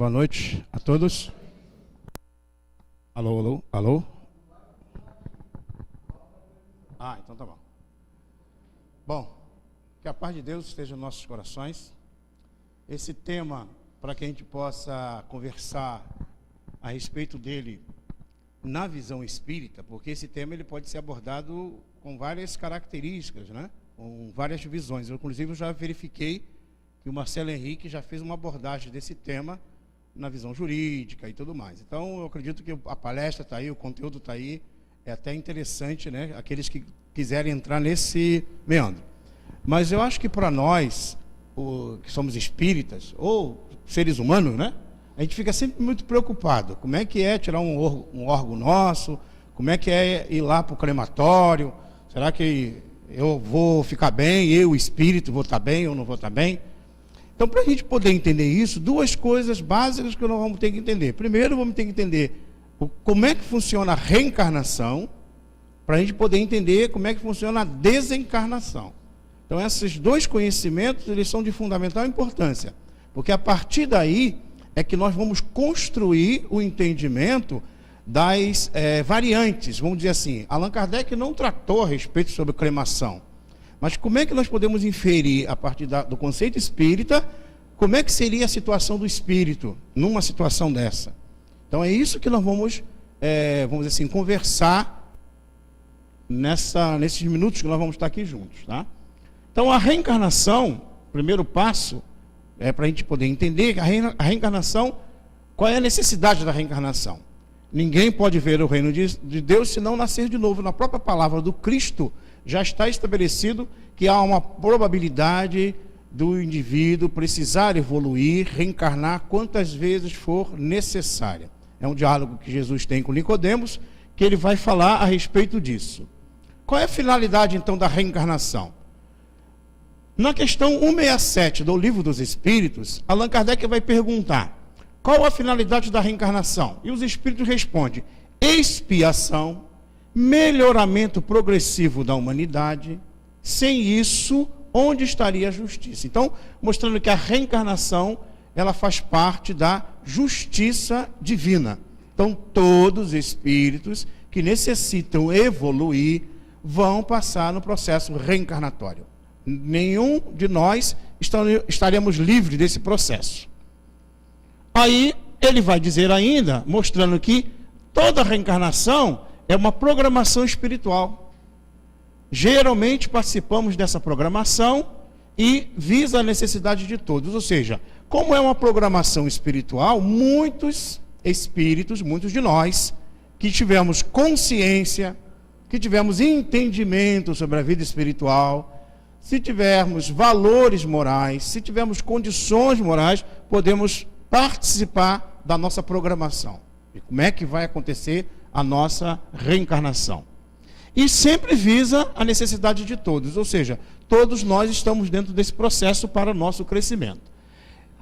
Boa noite a todos. Alô, alô, alô. Então tá bom. Bom, que a paz de Deus esteja nos nossos corações. Esse tema, para que a gente possa conversar a respeito dele na visão espírita, porque esse tema ele pode ser abordado com várias características, né? Com várias visões. Eu, inclusive, já verifiquei que o Marcelo Henrique já fez uma abordagem desse tema na visão jurídica e tudo mais. Então, eu acredito que a palestra está aí, o conteúdo está aí, é até interessante, né? Aqueles que quiserem entrar nesse meandro. Mas eu acho que para nós, que somos espíritas, ou seres humanos, né? A gente fica sempre muito preocupado. Como é que é tirar um órgão nosso? Como é que é ir lá para o crematório? Será que eu vou ficar bem? Eu, o espírito, vou estar bem ou não vou estar bem? Então, para a gente poder entender isso, duas coisas básicas que nós vamos ter que entender. Primeiro, vamos ter que entender como é que funciona a reencarnação, para a gente poder entender como é que funciona a desencarnação. Então, esses dois conhecimentos, eles são de fundamental importância, porque a partir daí é que nós vamos construir o entendimento das variantes. Vamos dizer assim, Allan Kardec não tratou a respeito sobre cremação, mas como é que nós podemos inferir, a partir do conceito espírita, como é que seria a situação do espírito numa situação dessa? Então é isso que nós vamos dizer assim, conversar nesses minutos que nós vamos estar aqui juntos, tá? Então a reencarnação, primeiro passo, para a gente poder entender a reencarnação, qual é a necessidade da reencarnação? Ninguém pode ver o reino de Deus se não nascer de novo. Na própria palavra do Cristo já está estabelecido que há uma probabilidade do indivíduo precisar evoluir, reencarnar quantas vezes for necessária. É um diálogo que Jesus tem com Nicodemos, que ele vai falar a respeito disso. Qual é a finalidade então da reencarnação? Na questão 167 do Livro dos Espíritos, Allan Kardec vai perguntar: qual a finalidade da reencarnação? E os Espíritos respondem: expiação, melhoramento progressivo da humanidade. Sem isso, onde estaria a justiça? Então, mostrando que a reencarnação, ela faz parte da justiça divina. Então, todos os espíritos que necessitam evoluir vão passar no processo reencarnatório. Nenhum de nós estaremos livres desse processo. Aí ele vai dizer ainda, mostrando que toda reencarnação é uma programação espiritual. Geralmente participamos dessa programação e visa a necessidade de todos. Ou seja, como é uma programação espiritual, muitos espíritos, muitos de nós, que tivemos consciência, que tivemos entendimento sobre a vida espiritual, se tivermos valores morais, se tivermos condições morais, podemos participar da nossa programação. E como é que vai acontecer a nossa reencarnação? E sempre visa a necessidade de todos, ou seja, todos nós estamos dentro desse processo para o nosso crescimento.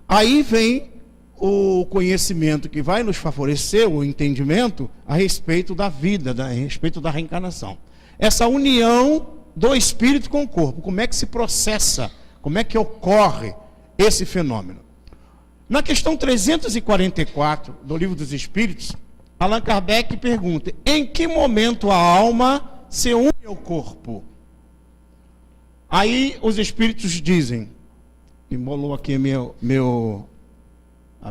Aí vem o conhecimento que vai nos favorecer, o entendimento a respeito da vida, a respeito da reencarnação. Essa união do espírito com o corpo, como é que se processa, como é que ocorre esse fenômeno? Na questão 344 do Livro dos Espíritos, Allan Kardec pergunta: em que momento a alma se une ao corpo? Aí os espíritos dizem, embolou aqui a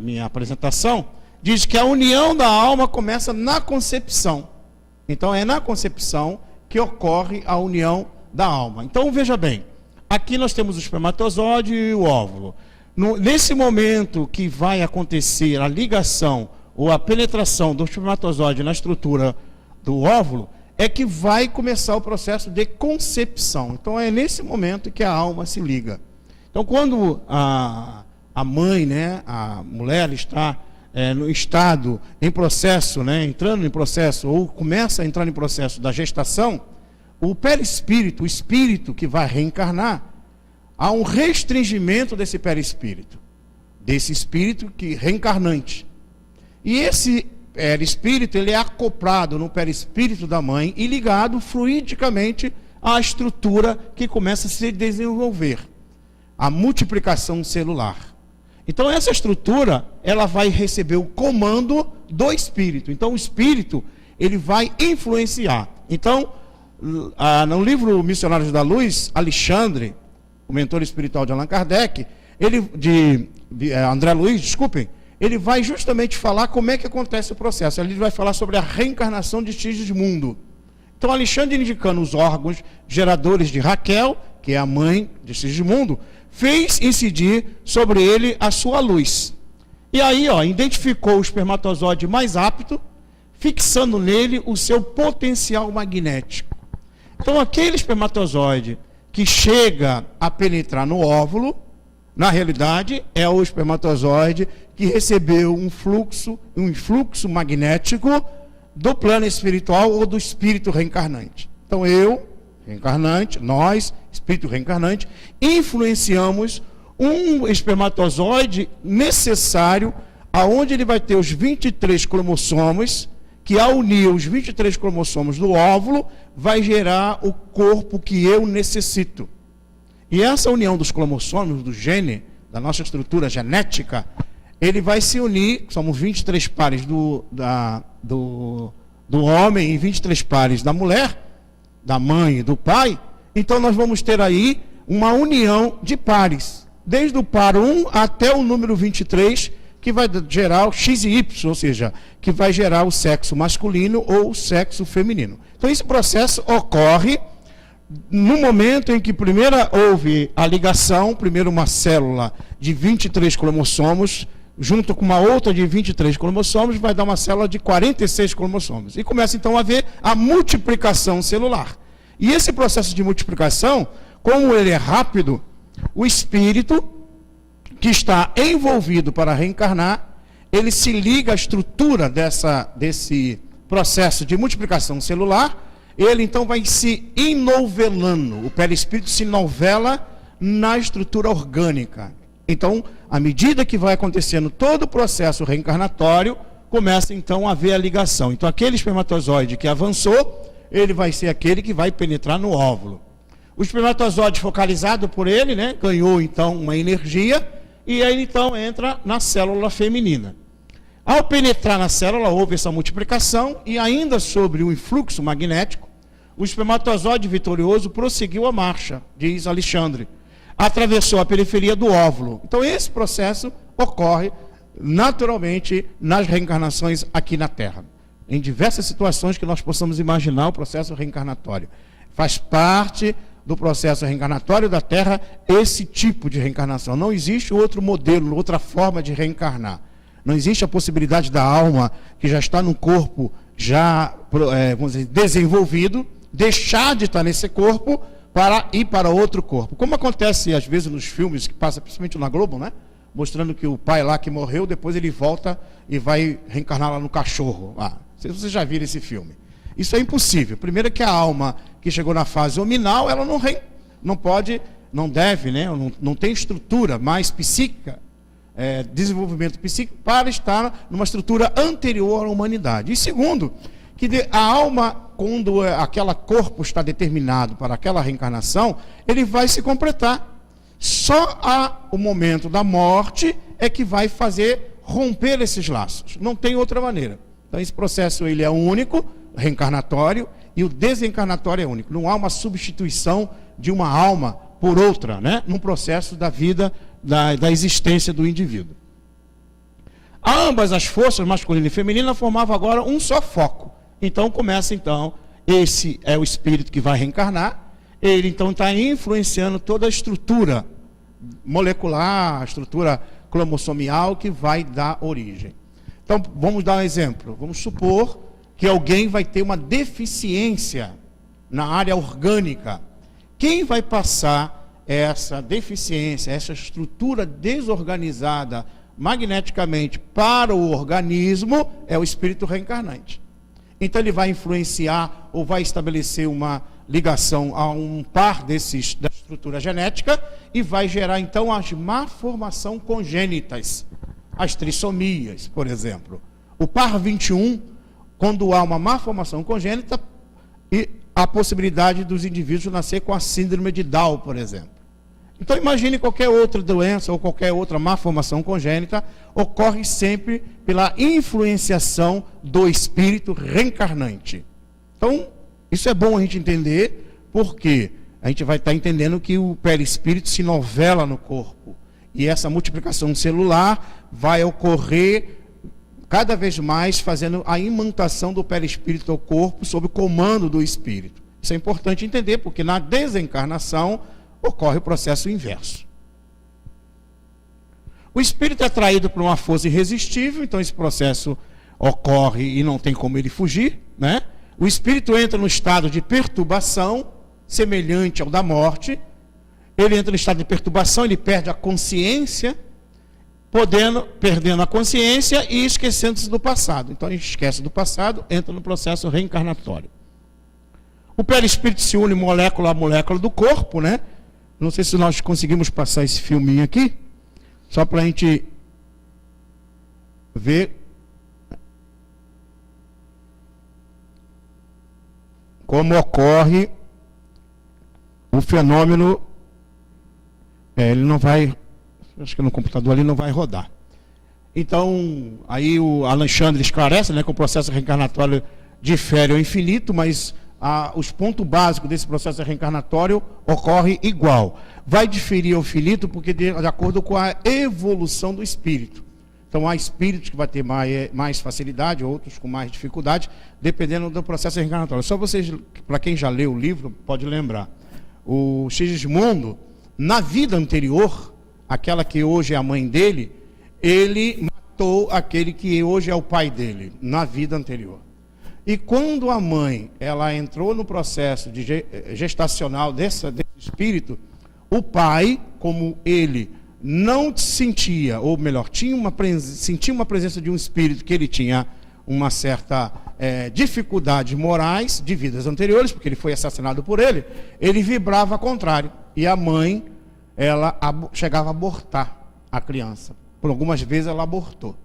minha apresentação, diz que a união da alma começa na concepção. Então é na concepção que ocorre a união da alma. Então veja bem, aqui nós temos o espermatozoide e o óvulo. Nesse momento que vai acontecer a ligação ou a penetração do espermatozoide na estrutura do óvulo, é que vai começar o processo de concepção. Então é nesse momento que a alma se liga. Então quando a mãe, né, a mulher está no estado, em processo, né, entrando em processo, ou começa a entrar em processo da gestação, o perispírito, o espírito que vai reencarnar, há um restringimento desse perispírito, desse espírito que reencarnante. E esse perispírito, ele é acoplado no perispírito da mãe e ligado fluidicamente à estrutura que começa a se desenvolver, a multiplicação celular. Então essa estrutura, ela vai receber o comando do espírito. Então o espírito, ele vai influenciar. Então, no livro Missionários da Luz, Alexandre, o mentor espiritual de Allan Kardec, André Luiz, desculpem, ele vai justamente falar como é que acontece o processo. Ele vai falar sobre a reencarnação de Sigismundo. Então, Alexandre, indicando os órgãos geradores de Raquel, que é a mãe de Sigismundo, fez incidir sobre ele a sua luz. E aí, identificou o espermatozoide mais apto, fixando nele o seu potencial magnético. Então, aquele espermatozoide que chega a penetrar no óvulo, na realidade, é o espermatozoide que recebeu um influxo magnético do plano espiritual ou do espírito reencarnante. Então, eu, reencarnante, nós, espírito reencarnante, influenciamos um espermatozoide necessário, aonde ele vai ter os 23 cromossomos, que ao unir os 23 cromossomos do óvulo, vai gerar o corpo que eu necessito. E essa união dos cromossomos, do gene, da nossa estrutura genética, ele vai se unir, somos 23 pares do homem e 23 pares da mulher, da mãe e do pai. Então nós vamos ter aí uma união de pares, desde o par 1 até o número 23, que vai gerar o X e Y, ou seja, que vai gerar o sexo masculino ou o sexo feminino. Então esse processo ocorre no momento em que primeiro houve a ligação, primeiro uma célula de 23 cromossomos, junto com uma outra de 23 cromossomos, vai dar uma célula de 46 cromossomos. E começa então a haver a multiplicação celular. E esse processo de multiplicação, como ele é rápido, o espírito que está envolvido para reencarnar, ele se liga à estrutura desse processo de multiplicação celular. Ele então vai se inovelando, o perispírito se novela na estrutura orgânica. Então, à medida que vai acontecendo todo o processo reencarnatório, começa então a haver a ligação. Então, aquele espermatozoide que avançou, ele vai ser aquele que vai penetrar no óvulo. O espermatozoide focalizado por ele, ganhou então uma energia, e aí então entra na célula feminina. Ao penetrar na célula, houve essa multiplicação, e ainda sobre o influxo magnético, o espermatozoide vitorioso prosseguiu a marcha, diz Alexandre. Atravessou a periferia do óvulo. Então esse processo ocorre naturalmente nas reencarnações aqui na Terra. Em diversas situações que nós possamos imaginar o processo reencarnatório. Faz parte do processo reencarnatório da Terra esse tipo de reencarnação. Não existe outro modelo, outra forma de reencarnar. Não existe a possibilidade da alma, que já está no corpo, já vamos dizer, desenvolvido, deixar de estar nesse corpo para ir para outro corpo. Como acontece às vezes nos filmes, que passa principalmente na Globo, mostrando que o pai lá que morreu, depois ele volta e vai reencarnar lá no cachorro. Não sei se vocês já viram esse filme. Isso é impossível. Primeiro que a alma que chegou na fase hominal, ela não pode, não deve, não tem estrutura mais psíquica, desenvolvimento psíquico, para estar numa estrutura anterior à humanidade. E segundo, que a alma, quando aquele corpo está determinado para aquela reencarnação, ele vai se completar. Só o momento da morte é que vai fazer romper esses laços. Não tem outra maneira. Então esse processo ele é único, reencarnatório, e o desencarnatório é único. Não há uma substituição de uma alma por outra, num processo da vida, da existência do indivíduo. Ambas as forças, masculina e feminina, formavam agora um só foco. Então começa, esse é o espírito que vai reencarnar, ele então está influenciando toda a estrutura molecular, a estrutura cromossomial que vai dar origem. Então, vamos dar um exemplo. Vamos supor que alguém vai ter uma deficiência na área orgânica. Quem vai passar essa deficiência, essa estrutura desorganizada magneticamente para o organismo é o espírito reencarnante. Então ele vai influenciar ou vai estabelecer uma ligação a um par da estrutura genética e vai gerar então as malformações congênitas, as trissomias, por exemplo. O par 21, quando há uma malformação congênita, e a possibilidade dos indivíduos nascer com a síndrome de Down, por exemplo. Então imagine qualquer outra doença ou qualquer outra malformação congênita, ocorre sempre pela influenciação do espírito reencarnante. Então, isso é bom a gente entender, porque a gente vai estar entendendo que o perispírito se novela no corpo. E essa multiplicação celular vai ocorrer cada vez mais fazendo a imantação do perispírito ao corpo sob o comando do espírito. Isso é importante entender, porque na desencarnação ocorre o processo inverso. O espírito é atraído por uma força irresistível, então esse processo ocorre e não tem como ele fugir, né? O espírito entra no estado de perturbação, semelhante ao da morte. Ele entra no estado de perturbação, ele perde a consciência, perdendo a consciência e esquecendo-se do passado. Então a gente esquece do passado, entra no processo reencarnatório. O perispírito se une molécula a molécula do corpo, né? Não sei se nós conseguimos passar esse filminho aqui, só para a gente ver como ocorre o fenômeno. Ele não vai, acho que no computador ali não vai rodar. Então, aí o Alexandre esclarece, né, que o processo reencarnatório difere ao infinito, mas os pontos básicos desse processo reencarnatório ocorre igual. Vai diferir ao infinito porque de acordo com a evolução do espírito. Então há espíritos que vai ter mais facilidade, outros com mais dificuldade, dependendo do processo reencarnatório. Só vocês, para quem já leu o livro, pode lembrar. O Sigismundo, na vida anterior, aquela que hoje é a mãe dele, ele matou aquele que hoje é o pai dele, na vida anterior. E quando a mãe, ela entrou no processo gestacional desse espírito, o pai, como ele não sentia, ou melhor, sentia uma presença de um espírito que ele tinha uma certa dificuldades morais de vidas anteriores, porque ele foi assassinado por ele vibrava ao contrário. E a mãe, ela chegava a abortar a criança. Por algumas vezes ela abortou.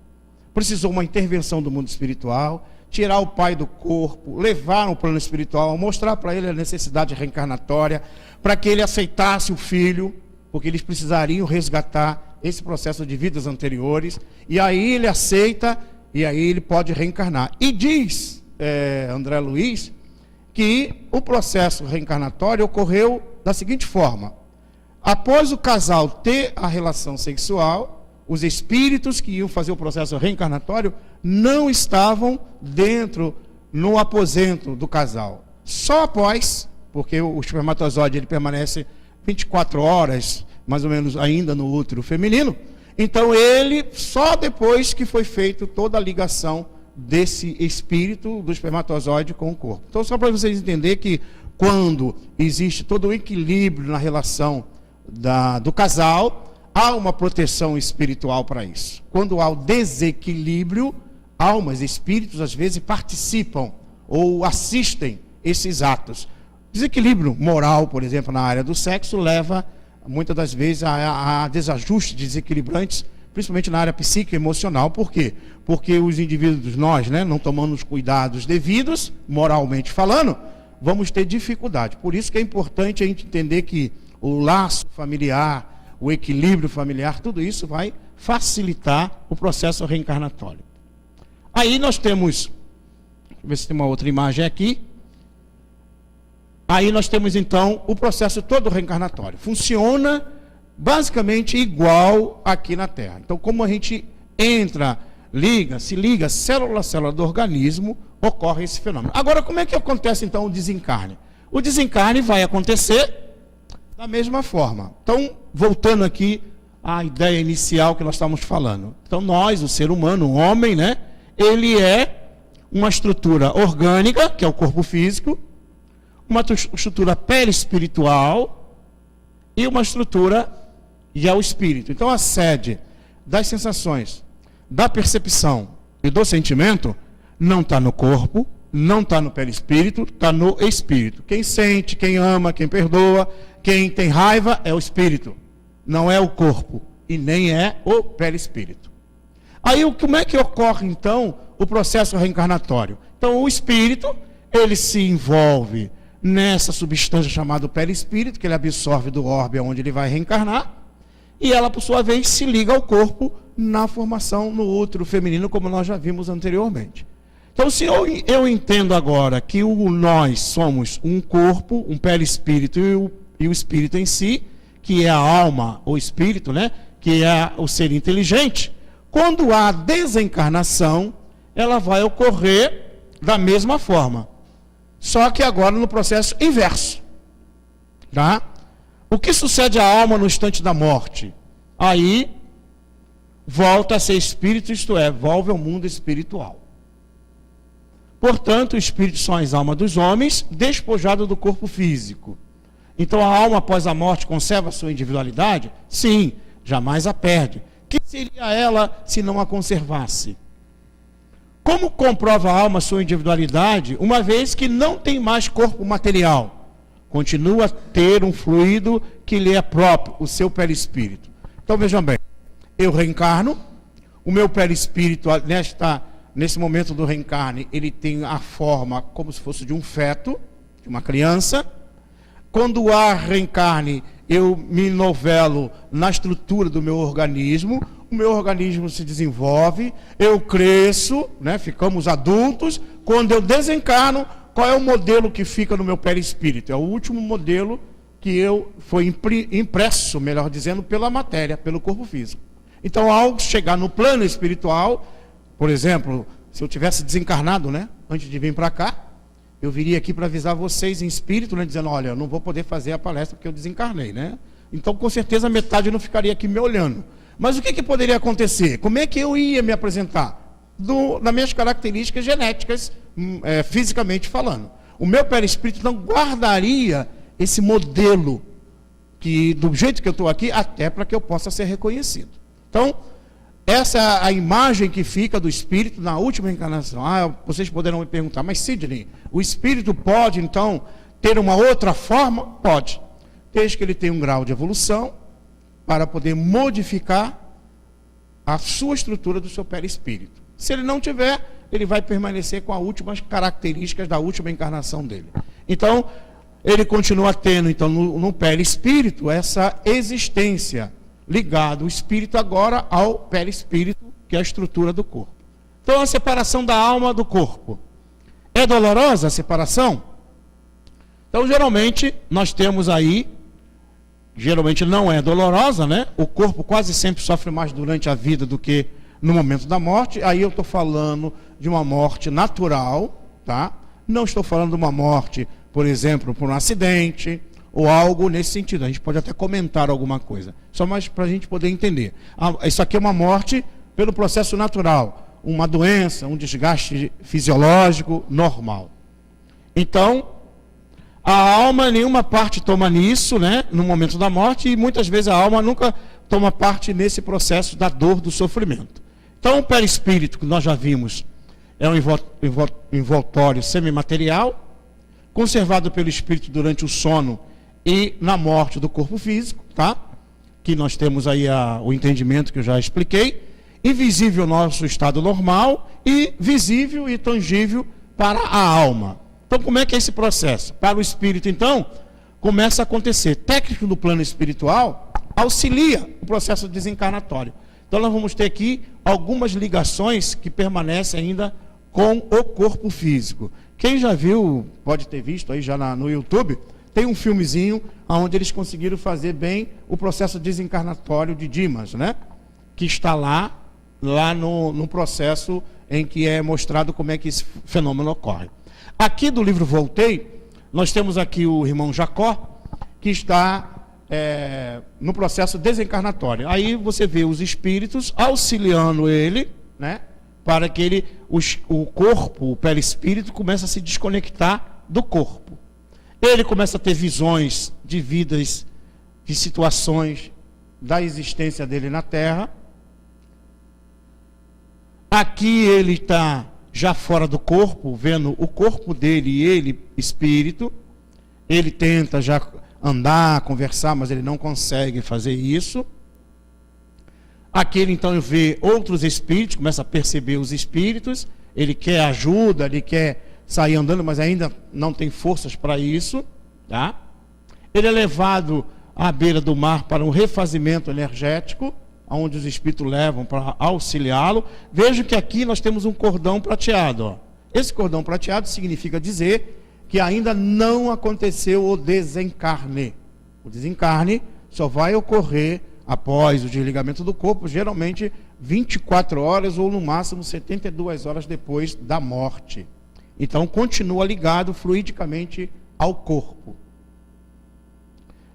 Precisou uma intervenção do mundo espiritual, tirar o pai do corpo, levar no plano espiritual, mostrar para ele a necessidade reencarnatória, para que ele aceitasse o filho, porque eles precisariam resgatar esse processo de vidas anteriores, e aí ele aceita, e aí ele pode reencarnar. E diz André Luiz que o processo reencarnatório ocorreu da seguinte forma: após o casal ter a relação sexual, os espíritos que iam fazer o processo reencarnatório não estavam no aposento do casal. Só após, porque o espermatozoide ele permanece 24 horas, mais ou menos, ainda no útero feminino. Então ele, só depois que foi feita toda a ligação desse espírito do espermatozoide com o corpo. Então só para vocês entenderem que quando existe todo o equilíbrio na relação do casal, há uma proteção espiritual para isso. Quando há o desequilíbrio, almas, espíritos, às vezes participam ou assistem esses atos. Desequilíbrio moral, por exemplo, na área do sexo, leva muitas das vezes a desajustes desequilibrantes, principalmente na área psíquica e emocional. Por quê? Porque os indivíduos, nós, não tomando os cuidados devidos, moralmente falando, vamos ter dificuldade. Por isso que é importante a gente entender que o laço familiar, o equilíbrio familiar, tudo isso vai facilitar o processo reencarnatório. Aí nós temos, deixa eu ver se tem uma outra imagem aqui. Aí nós temos então o processo todo reencarnatório. Funciona basicamente igual aqui na Terra. Então, como a gente entra, se liga, célula a célula do organismo, ocorre esse fenômeno. Agora, como é que acontece então o desencarne? O desencarne vai acontecer da mesma forma. Então, voltando aqui à ideia inicial que nós estávamos falando. Então, nós, o ser humano, o homem, ele é uma estrutura orgânica, que é o corpo físico, uma estrutura perispiritual e uma estrutura que é o espírito. Então, a sede das sensações, da percepção e do sentimento não está no corpo, não está no perispírito, está no espírito. Quem sente, quem ama, quem perdoa, quem tem raiva é o espírito, não é o corpo e nem é o perispírito. Aí como é que ocorre então o processo reencarnatório? Então o espírito, ele se envolve nessa substância chamada perispírito, que ele absorve do orbe onde ele vai reencarnar, e ela, por sua vez, se liga ao corpo na formação no útero feminino, como nós já vimos anteriormente. Então, se eu entendo agora que nós somos um corpo, um perispírito e o espírito em si, que é a alma, o espírito, né? Que é o ser inteligente, quando há desencarnação, ela vai ocorrer da mesma forma, só que agora no processo inverso, tá? O que sucede à alma no instante da morte? Aí volta a ser espírito, isto é, volve ao mundo espiritual. Portanto, o espírito são as almas dos homens, despojado do corpo físico. Então a alma após a morte conserva a sua individualidade? Sim, jamais a perde. Que seria ela se não a conservasse? Como comprova a alma sua individualidade, uma vez que não tem mais corpo material? Continua a ter um fluido que lhe é próprio, o seu perispírito. Então vejam bem, eu reencarno, o meu perispírito nesse momento do reencarne, ele tem a forma como se fosse de um feto, de uma criança. Quando há reencarne, eu me novelo na estrutura do meu organismo, o meu organismo se desenvolve, eu cresço, né, ficamos adultos. Quando eu desencarno, qual é o modelo que fica no meu perispírito? É o último modelo que foi impresso, melhor dizendo, pela matéria, pelo corpo físico. Então, ao chegar no plano espiritual, por exemplo, se eu tivesse desencarnado, né, antes de vir para cá, eu viria aqui para avisar vocês em espírito, né, dizendo, olha, eu não vou poder fazer a palestra porque eu desencarnei, né? Então, com certeza, metade não ficaria aqui me olhando. Mas o que poderia acontecer? Como é que eu ia me apresentar? Das minhas características genéticas, fisicamente falando. O meu perispírito não guardaria esse modelo, que do jeito que eu estou aqui, até para que eu possa ser reconhecido. Então, essa é a imagem que fica do espírito na última encarnação. Vocês poderão me perguntar, mas Sidney, o espírito pode, então, ter uma outra forma? Pode. Desde que ele tenha um grau de evolução, para poder modificar a sua estrutura do seu perispírito. Se ele não tiver, ele vai permanecer com as últimas características da última encarnação dele. Então, ele continua tendo, então, no perispírito, essa existência, ligado o espírito agora ao perispírito, que é a estrutura do corpo. Então, a separação da alma do corpo. É dolorosa a separação? Então, geralmente, nós temos aí, geralmente não é dolorosa, né? O corpo quase sempre sofre mais durante a vida do que no momento da morte. Aí eu estou falando de uma morte natural, tá? Não estou falando de uma morte, por exemplo, por um acidente ou algo nesse sentido. A gente pode até comentar alguma coisa, só mais para a gente poder entender. Isso aqui é uma morte pelo processo natural, uma doença, um desgaste fisiológico normal. Então, a alma, nenhuma parte toma nisso, né, no momento da morte, e muitas vezes a alma nunca toma parte nesse processo da dor, do sofrimento. Então, o perispírito, que nós já vimos, é um envoltório semimaterial, conservado pelo espírito durante o sono e na morte do corpo físico, tá? Que nós temos aí o entendimento que eu já expliquei, invisível nosso estado normal e visível e tangível para a alma. Então, como é que é esse processo? Para o espírito, então, começa a acontecer. Técnico do plano espiritual auxilia o processo desencarnatório. Então, nós vamos ter aqui algumas ligações que permanecem ainda com o corpo físico. Quem já viu, pode ter visto aí já no YouTube, tem um filmezinho onde eles conseguiram fazer bem o processo desencarnatório de Dimas, né? Que está lá no processo em que é mostrado como é que esse fenômeno ocorre. Aqui do livro Voltei, nós temos aqui o irmão Jacó, que está no processo desencarnatório. Aí você vê os espíritos auxiliando ele, né, para que o corpo, o perispírito, comece a se desconectar do corpo. Ele começa a ter visões de vidas, de situações da existência dele na Terra. Aqui ele está já fora do corpo, vendo o corpo dele e ele, espírito. Ele tenta já andar, conversar, mas ele não consegue fazer isso. Aqui ele então vê outros espíritos, começa a perceber os espíritos, ele quer ajuda, ele quer sair andando, mas ainda não tem forças para isso, tá? Ele é levado à beira do mar para um refazimento energético, onde os espíritos levam para auxiliá-lo. Vejam que aqui nós temos um cordão prateado, ó. Esse cordão prateado significa dizer que ainda não aconteceu o desencarne. O desencarne só vai ocorrer após o desligamento do corpo, geralmente 24 horas ou no máximo 72 horas depois da morte. Então continua ligado fluidicamente ao corpo.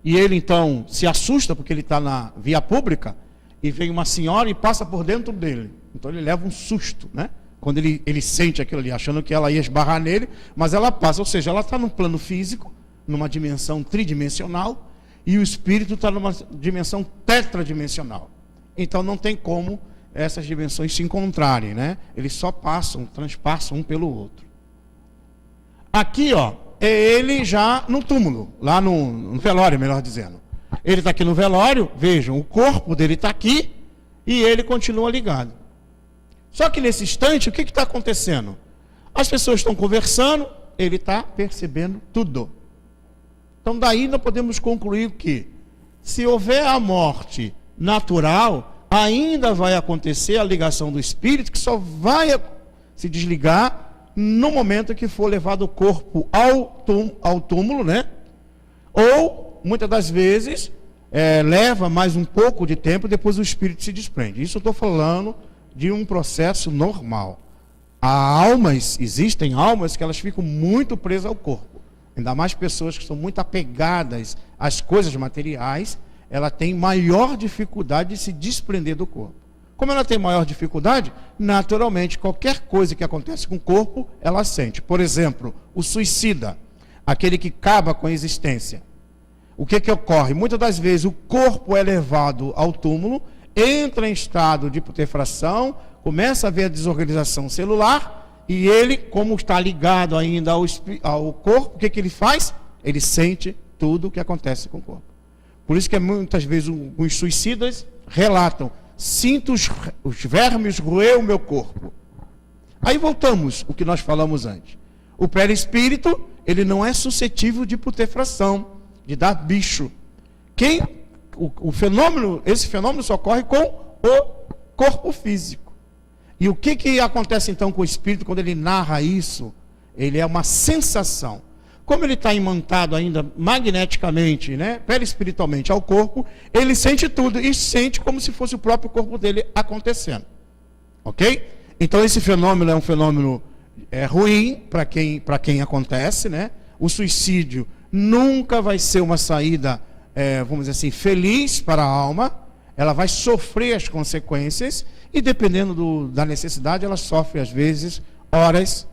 E ele então se assusta porque ele está na via pública e vem uma senhora e passa por dentro dele. Então ele leva um susto, né? Quando ele sente aquilo ali, achando que ela ia esbarrar nele, mas ela passa, ou seja, ela está num plano físico, numa dimensão tridimensional, e o espírito está numa dimensão tetradimensional. Então não tem como essas dimensões se encontrarem, né? Eles só passam, transpassam um pelo outro. Aqui, ó, é ele já no túmulo, lá no velório, melhor dizendo. Ele está aqui no velório, vejam, o corpo dele está aqui e ele continua ligado. Só que nesse instante, o que está acontecendo? As pessoas estão conversando, ele está percebendo tudo. Então daí nós podemos concluir que, se houver a morte natural, ainda vai acontecer a ligação do espírito, que só vai se desligar no momento que for levado o corpo ao túmulo, né? Ou, muitas das vezes, leva mais um pouco de tempo, depois o espírito se desprende. Isso eu estou falando de um processo normal. Existem almas que elas ficam muito presas ao corpo. Ainda mais pessoas que são muito apegadas às coisas materiais, ela tem maior dificuldade de se desprender do corpo. Como ela tem maior dificuldade, naturalmente, qualquer coisa que acontece com o corpo, ela sente. Por exemplo, o suicida, aquele que acaba com a existência. O que ocorre? Muitas das vezes o corpo é levado ao túmulo, entra em estado de putrefração, começa a haver a desorganização celular, e ele, como está ligado ainda ao corpo, o que ele faz? Ele sente tudo o que acontece com o corpo. Por isso que muitas vezes os suicidas relatam: sinto os vermes roer o meu corpo. Aí voltamos ao que nós falamos antes. O perispírito, ele não é suscetível de putrefração, de dar bicho. Esse fenômeno só ocorre com o corpo físico. E o que acontece então com o espírito quando ele narra isso? Ele é uma sensação. Como ele está imantado ainda magneticamente, né, perispiritualmente ao corpo, ele sente tudo e sente como se fosse o próprio corpo dele acontecendo. Ok? Então esse fenômeno é um fenômeno ruim para quem acontece, né? O suicídio nunca vai ser uma saída, vamos dizer assim, feliz para a alma. Ela vai sofrer as consequências e, dependendo da necessidade, ela sofre às vezes horas,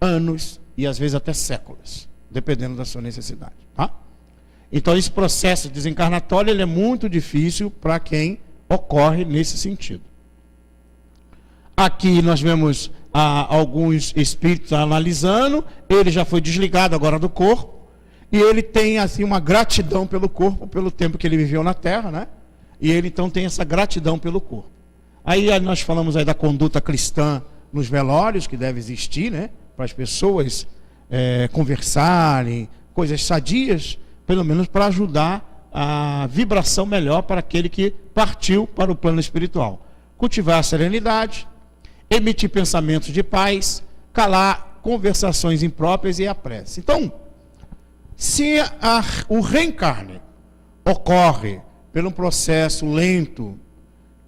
anos e às vezes até séculos, dependendo da sua necessidade, tá? Então esse processo desencarnatório ele é muito difícil para quem ocorre nesse sentido. Aqui nós vemos alguns espíritos analisando. Ele já foi desligado agora do corpo e ele tem assim uma gratidão pelo corpo, pelo tempo que ele viveu na Terra, né? E ele então tem essa gratidão pelo corpo. Aí nós falamos aí da conduta cristã nos velórios, que deve existir, né? Para as pessoas conversarem, coisas sadias, pelo menos para ajudar a vibração melhor para aquele que partiu para o plano espiritual. Cultivar a serenidade, emitir pensamentos de paz, calar conversações impróprias e a prece. Então, se o reencarne ocorre por um processo lento,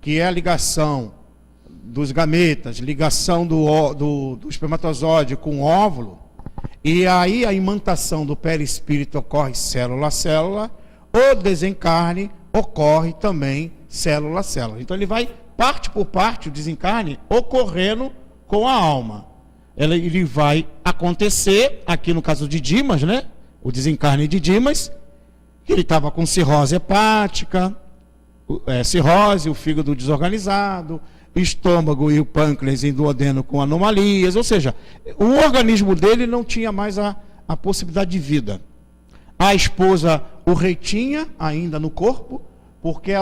que é a ligação dos gametas, ligação do espermatozoide com o óvulo, e aí a imantação do perispírito ocorre célula a célula, o desencarne ocorre também célula a célula. Então ele vai parte por parte, o desencarne, ocorrendo com a alma. Ele vai acontecer, aqui no caso de Dimas, né? O desencarne de Dimas, ele estava com cirrose hepática, cirrose, o fígado desorganizado, estômago e o pâncreas e duodeno com anomalias, ou seja, o organismo dele não tinha mais a possibilidade de vida. A esposa o retinha ainda no corpo, porque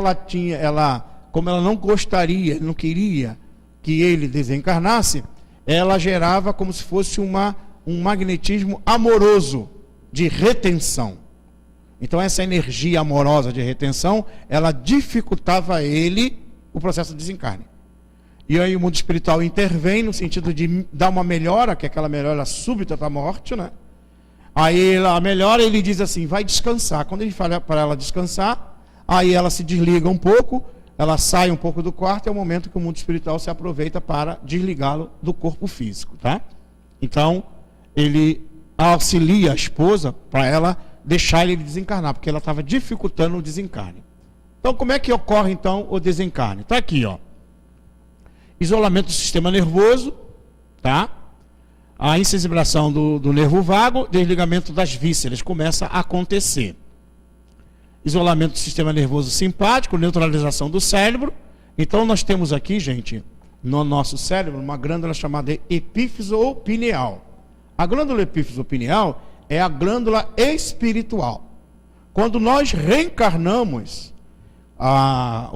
como ela não gostaria, não queria que ele desencarnasse, ela gerava como se fosse uma um magnetismo amoroso, de retenção. Então essa energia amorosa de retenção, ela dificultava a ele o processo de desencarne. E aí o mundo espiritual intervém no sentido de dar uma melhora, que é aquela melhora súbita da morte, né? Aí a melhora, ele diz assim, vai descansar. Quando ele fala para ela descansar, aí ela se desliga um pouco, ela sai um pouco do quarto, é o momento que o mundo espiritual se aproveita para desligá-lo do corpo físico, tá? Então, ele auxilia a esposa para ela deixar ele desencarnar, porque ela estava dificultando o desencarne. Então, como é que ocorre, então, o desencarne? Está aqui, ó. Isolamento do sistema nervoso, tá? A insensibilização do nervo vago, desligamento das vísceras, começa a acontecer. Isolamento do sistema nervoso simpático, neutralização do cérebro. Então, nós temos aqui, gente, no nosso cérebro, uma glândula chamada epífiso pineal. A glândula epífiso pineal é a glândula espiritual. Quando nós reencarnamos, a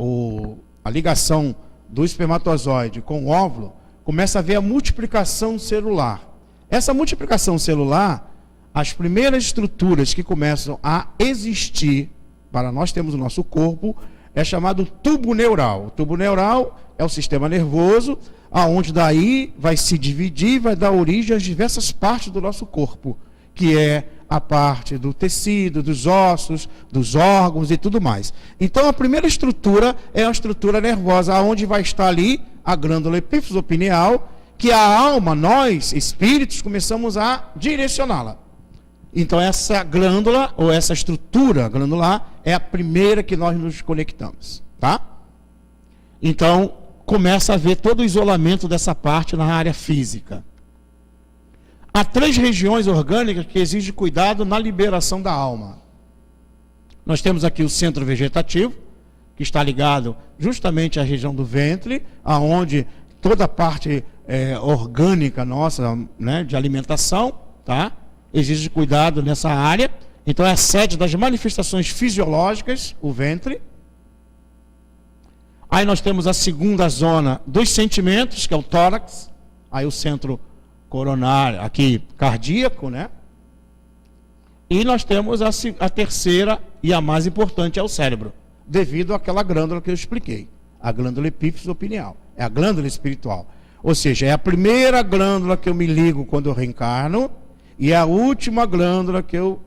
ligação do espermatozoide com o óvulo, começa a haver a multiplicação celular. Essa multiplicação celular, as primeiras estruturas que começam a existir, para nós termos o nosso corpo, é chamado tubo neural. O tubo neural é o sistema nervoso, aonde daí vai se dividir, vai dar origem às diversas partes do nosso corpo, que é a parte do tecido, dos ossos, dos órgãos e tudo mais. Então a primeira estrutura é a estrutura nervosa, aonde vai estar ali a glândula epífiso pineal, que a alma, nós, espíritos, começamos a direcioná-la. Então essa glândula, ou essa estrutura glandular, é a primeira que nós nos conectamos, tá? Então começa a haver todo o isolamento dessa parte na área física. Há 3 regiões orgânicas que exigem cuidado na liberação da alma. Nós temos aqui o centro vegetativo, que está ligado justamente à região do ventre, aonde toda a parte orgânica nossa, né, de alimentação, tá? Exige cuidado nessa área. Então é a sede das manifestações fisiológicas, o ventre. Aí nós temos a segunda zona dos sentimentos, que é o tórax. Aí o centro coronário, aqui cardíaco, né? E nós temos a terceira e a mais importante, é o cérebro, devido àquela glândula que eu expliquei, a glândula epífiso pineal, é a glândula espiritual. Ou seja, é a primeira glândula que eu me ligo quando eu reencarno e é a última glândula que eu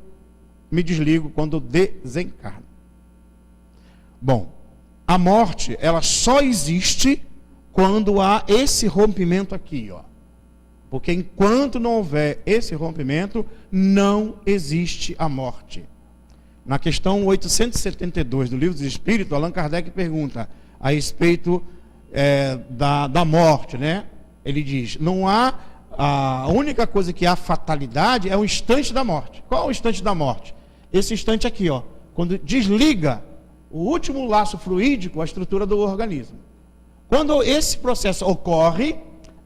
me desligo quando eu desencarno. Bom, a morte, ela só existe quando há esse rompimento aqui, ó. Porque enquanto não houver esse rompimento, não existe a morte. Na questão 872 do Livro dos Espíritos, Allan Kardec pergunta a respeito da morte, né? Ele diz, não há, a única coisa que há fatalidade é o instante da morte. Qual é o instante da morte? Esse instante aqui, ó, quando desliga o último laço fluídico, a estrutura do organismo. Quando esse processo ocorre,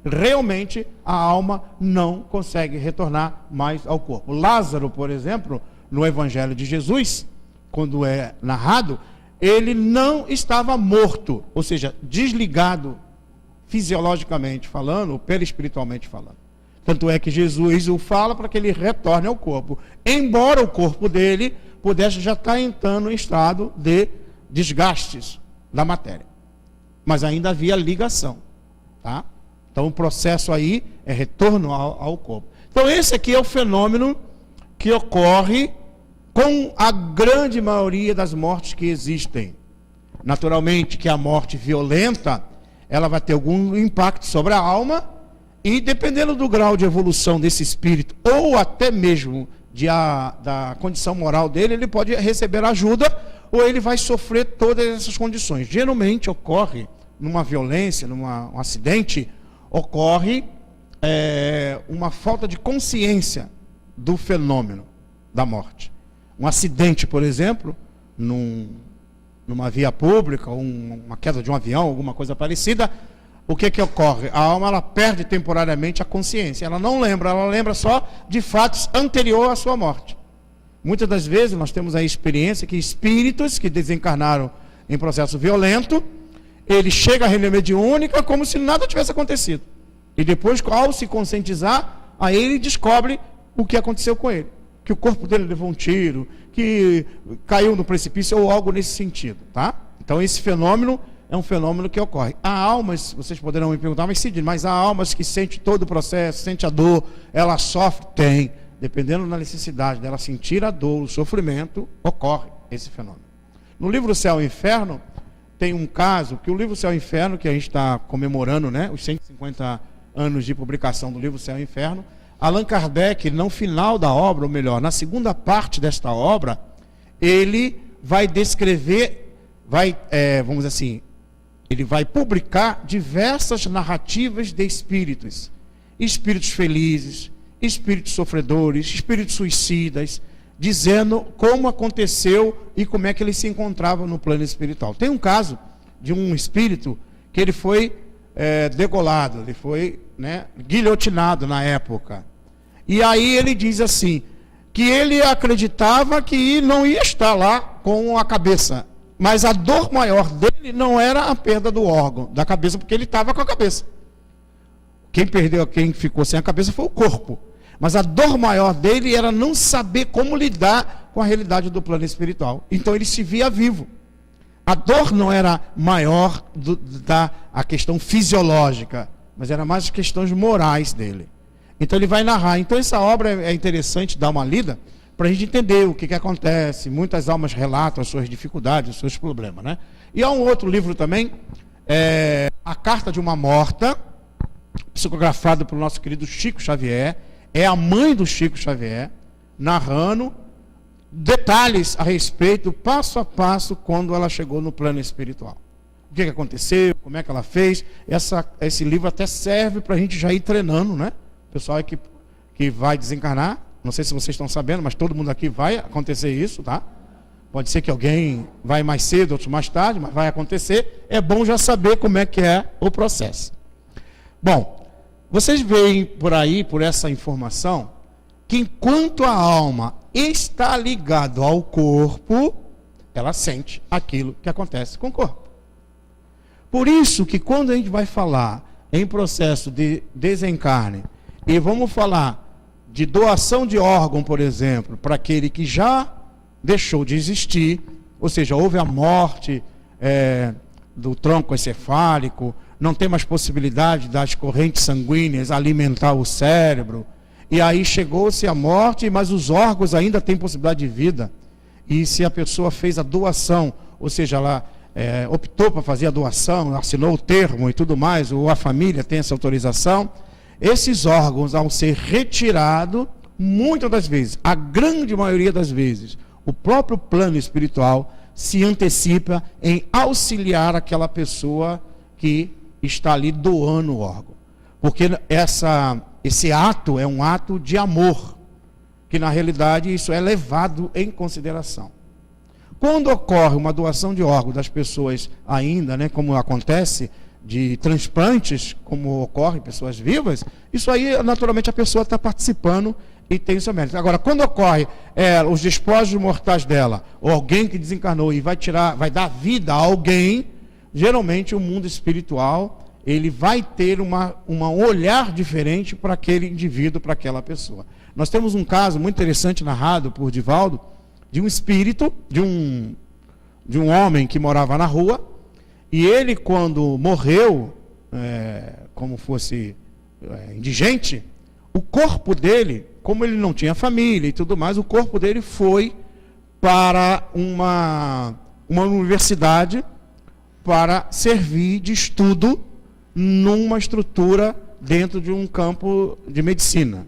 realmente a alma não consegue retornar mais ao corpo. Lázaro, por exemplo, no Evangelho de Jesus, quando é narrado, ele não estava morto, ou seja, desligado fisiologicamente falando, ou perispiritualmente falando. Tanto é que Jesus o fala para que ele retorne ao corpo, embora o corpo dele pudesse já estar entrando em estado de desgastes da matéria. Mas ainda havia ligação, tá? Então o processo aí é retorno ao corpo. Então esse aqui é o fenômeno que ocorre com a grande maioria das mortes que existem. Naturalmente que a morte violenta, ela vai ter algum impacto sobre a alma, e dependendo do grau de evolução desse espírito, ou até mesmo da condição moral dele, ele pode receber ajuda, ou ele vai sofrer todas essas condições. Geralmente ocorre numa violência, num acidente, ocorre uma falta de consciência do fenômeno da morte. Um acidente, por exemplo, numa via pública, uma queda de um avião, alguma coisa parecida, o que ocorre? A alma, ela perde temporariamente a consciência, ela não lembra, ela lembra só de fatos anteriores à sua morte. Muitas das vezes nós temos a experiência que espíritos que desencarnaram em processo violento, ele chega à reunião mediúnica como se nada tivesse acontecido. E depois, ao se conscientizar, Aí ele descobre o que aconteceu com ele, que o corpo dele levou um tiro, que caiu no precipício ou algo nesse sentido, tá? Então esse fenômeno é um fenômeno que ocorre. Há almas, vocês poderão me perguntar, mas há almas que sentem todo o processo, sente a dor, ela sofre? Tem. Dependendo da necessidade dela sentir a dor, o sofrimento, ocorre esse fenômeno. No livro Céu e Inferno, tem um caso, que o livro Céu e Inferno, que a gente está comemorando, né, os 150 anos de publicação do livro Céu e Inferno, Allan Kardec, no final da obra, ou melhor, na segunda parte desta obra, ele vai descrever, vamos dizer assim, ele vai publicar diversas narrativas de espíritos. Espíritos felizes, espíritos sofredores, espíritos suicidas, dizendo como aconteceu e como é que ele se encontrava no plano espiritual. Tem um caso de um espírito que ele foi degolado, ele foi, né, guilhotinado na época. E aí ele diz assim, que ele acreditava que não ia estar lá com a cabeça, mas a dor maior dele não era a perda do órgão, da cabeça, porque ele estava com a cabeça. Quem ficou sem a cabeça foi o corpo. Mas a dor maior dele era não saber como lidar com a realidade do plano espiritual. Então ele se via vivo. A dor não era maior da questão fisiológica, mas era mais as questões morais dele. Então ele vai narrar. Então essa obra é interessante dar uma lida para a gente entender o que acontece. Muitas almas relatam as suas dificuldades, os seus problemas, né? E há um outro livro também, A Carta de uma Morta, psicografado pelo nosso querido Chico Xavier. É a mãe do Chico Xavier, narrando detalhes a respeito, passo a passo, quando ela chegou no plano espiritual. O que aconteceu, como é que ela fez. Esse livro até serve para a gente já ir treinando, né? O pessoal que vai desencarnar, não sei se vocês estão sabendo, mas todo mundo aqui vai acontecer isso, tá? Pode ser que alguém vai mais cedo, outros mais tarde, mas vai acontecer. É bom já saber como é que é o processo. Bom, vocês veem por aí, por essa informação, que enquanto a alma está ligada ao corpo, ela sente aquilo que acontece com o corpo. Por isso que quando a gente vai falar em processo de desencarne, e vamos falar de doação de órgão, por exemplo, para aquele que já deixou de existir, ou seja, houve a morte do tronco encefálico, não tem mais possibilidade das correntes sanguíneas alimentar o cérebro, e aí chegou-se a morte, mas os órgãos ainda têm possibilidade de vida. E se a pessoa fez a doação, ou seja, ela optou para fazer a doação, assinou o termo e tudo mais, ou a família tem essa autorização, esses órgãos, ao ser retirados, muitas das vezes, a grande maioria das vezes, o próprio plano espiritual se antecipa em auxiliar aquela pessoa que está ali doando o órgão. Porque esse ato é um ato de amor, que na realidade isso é levado em consideração. Quando ocorre uma doação de órgão das pessoas ainda, né, como acontece, de transplantes, como ocorre em pessoas vivas, isso aí naturalmente a pessoa está participando e tem o seu mérito. Agora, quando ocorre os despojos mortais dela, ou alguém que desencarnou e vai dar vida a alguém, geralmente o mundo espiritual ele vai ter um olhar diferente para aquele indivíduo, para aquela pessoa. Nós temos um caso muito interessante narrado por Divaldo, de um espírito, de um homem que morava na rua, e ele, quando morreu, como fosse indigente, o corpo dele, como ele não tinha família e tudo mais, o corpo dele foi para uma universidade para servir de estudo numa estrutura dentro de um campo de medicina.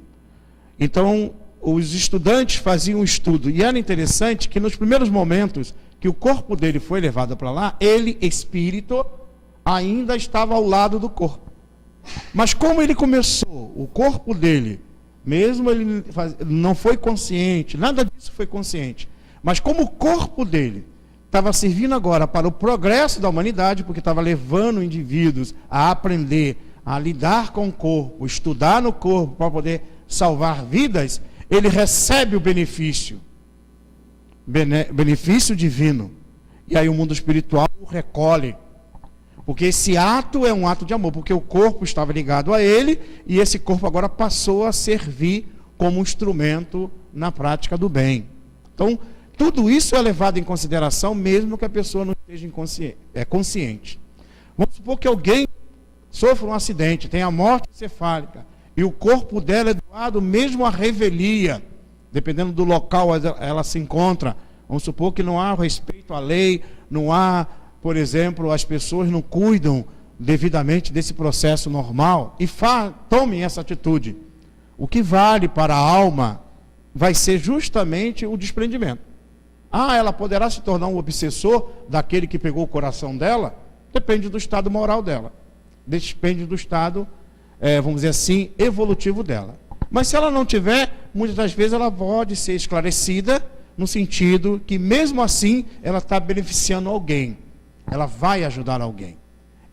Então, os estudantes faziam um estudo, e era interessante que nos primeiros momentos que o corpo dele foi levado para lá, ele, espírito, ainda estava ao lado do corpo. Mas como ele começou, o corpo dele, mesmo ele não foi consciente, nada disso foi consciente, mas como o corpo dele estava servindo agora para o progresso da humanidade, porque estava levando indivíduos a aprender a lidar com o corpo, estudar no corpo para poder salvar vidas, ele recebe o benefício divino. E aí o mundo espiritual o recolhe. Porque esse ato é um ato de amor, porque o corpo estava ligado a ele, e esse corpo agora passou a servir como instrumento na prática do bem. Então, tudo isso é levado em consideração, mesmo que a pessoa não esteja consciente. Vamos supor que alguém sofra um acidente, tenha morte encefálica, e o corpo dela é doado mesmo à revelia, dependendo do local onde ela se encontra. Vamos supor que não há respeito à lei, não há, por exemplo, as pessoas não cuidam devidamente desse processo normal, e tomem essa atitude. O que vale para a alma vai ser justamente o desprendimento. Ela poderá se tornar um obsessor daquele que pegou o coração dela? Depende do estado moral dela. Depende do estado, vamos dizer assim, evolutivo dela. Mas se ela não tiver, muitas das vezes ela pode ser esclarecida, no sentido que mesmo assim ela está beneficiando alguém. Ela vai ajudar alguém.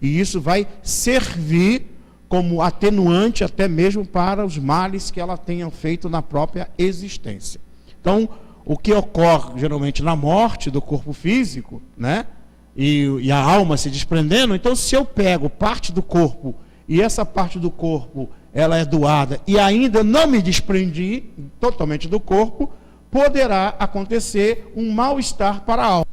E isso vai servir como atenuante até mesmo para os males que ela tenha feito na própria existência. Então, o que ocorre geralmente na morte do corpo físico, né? E a alma se desprendendo, então se eu pego parte do corpo e essa parte do corpo ela é doada e ainda não me desprendi totalmente do corpo, poderá acontecer um mal-estar para a alma.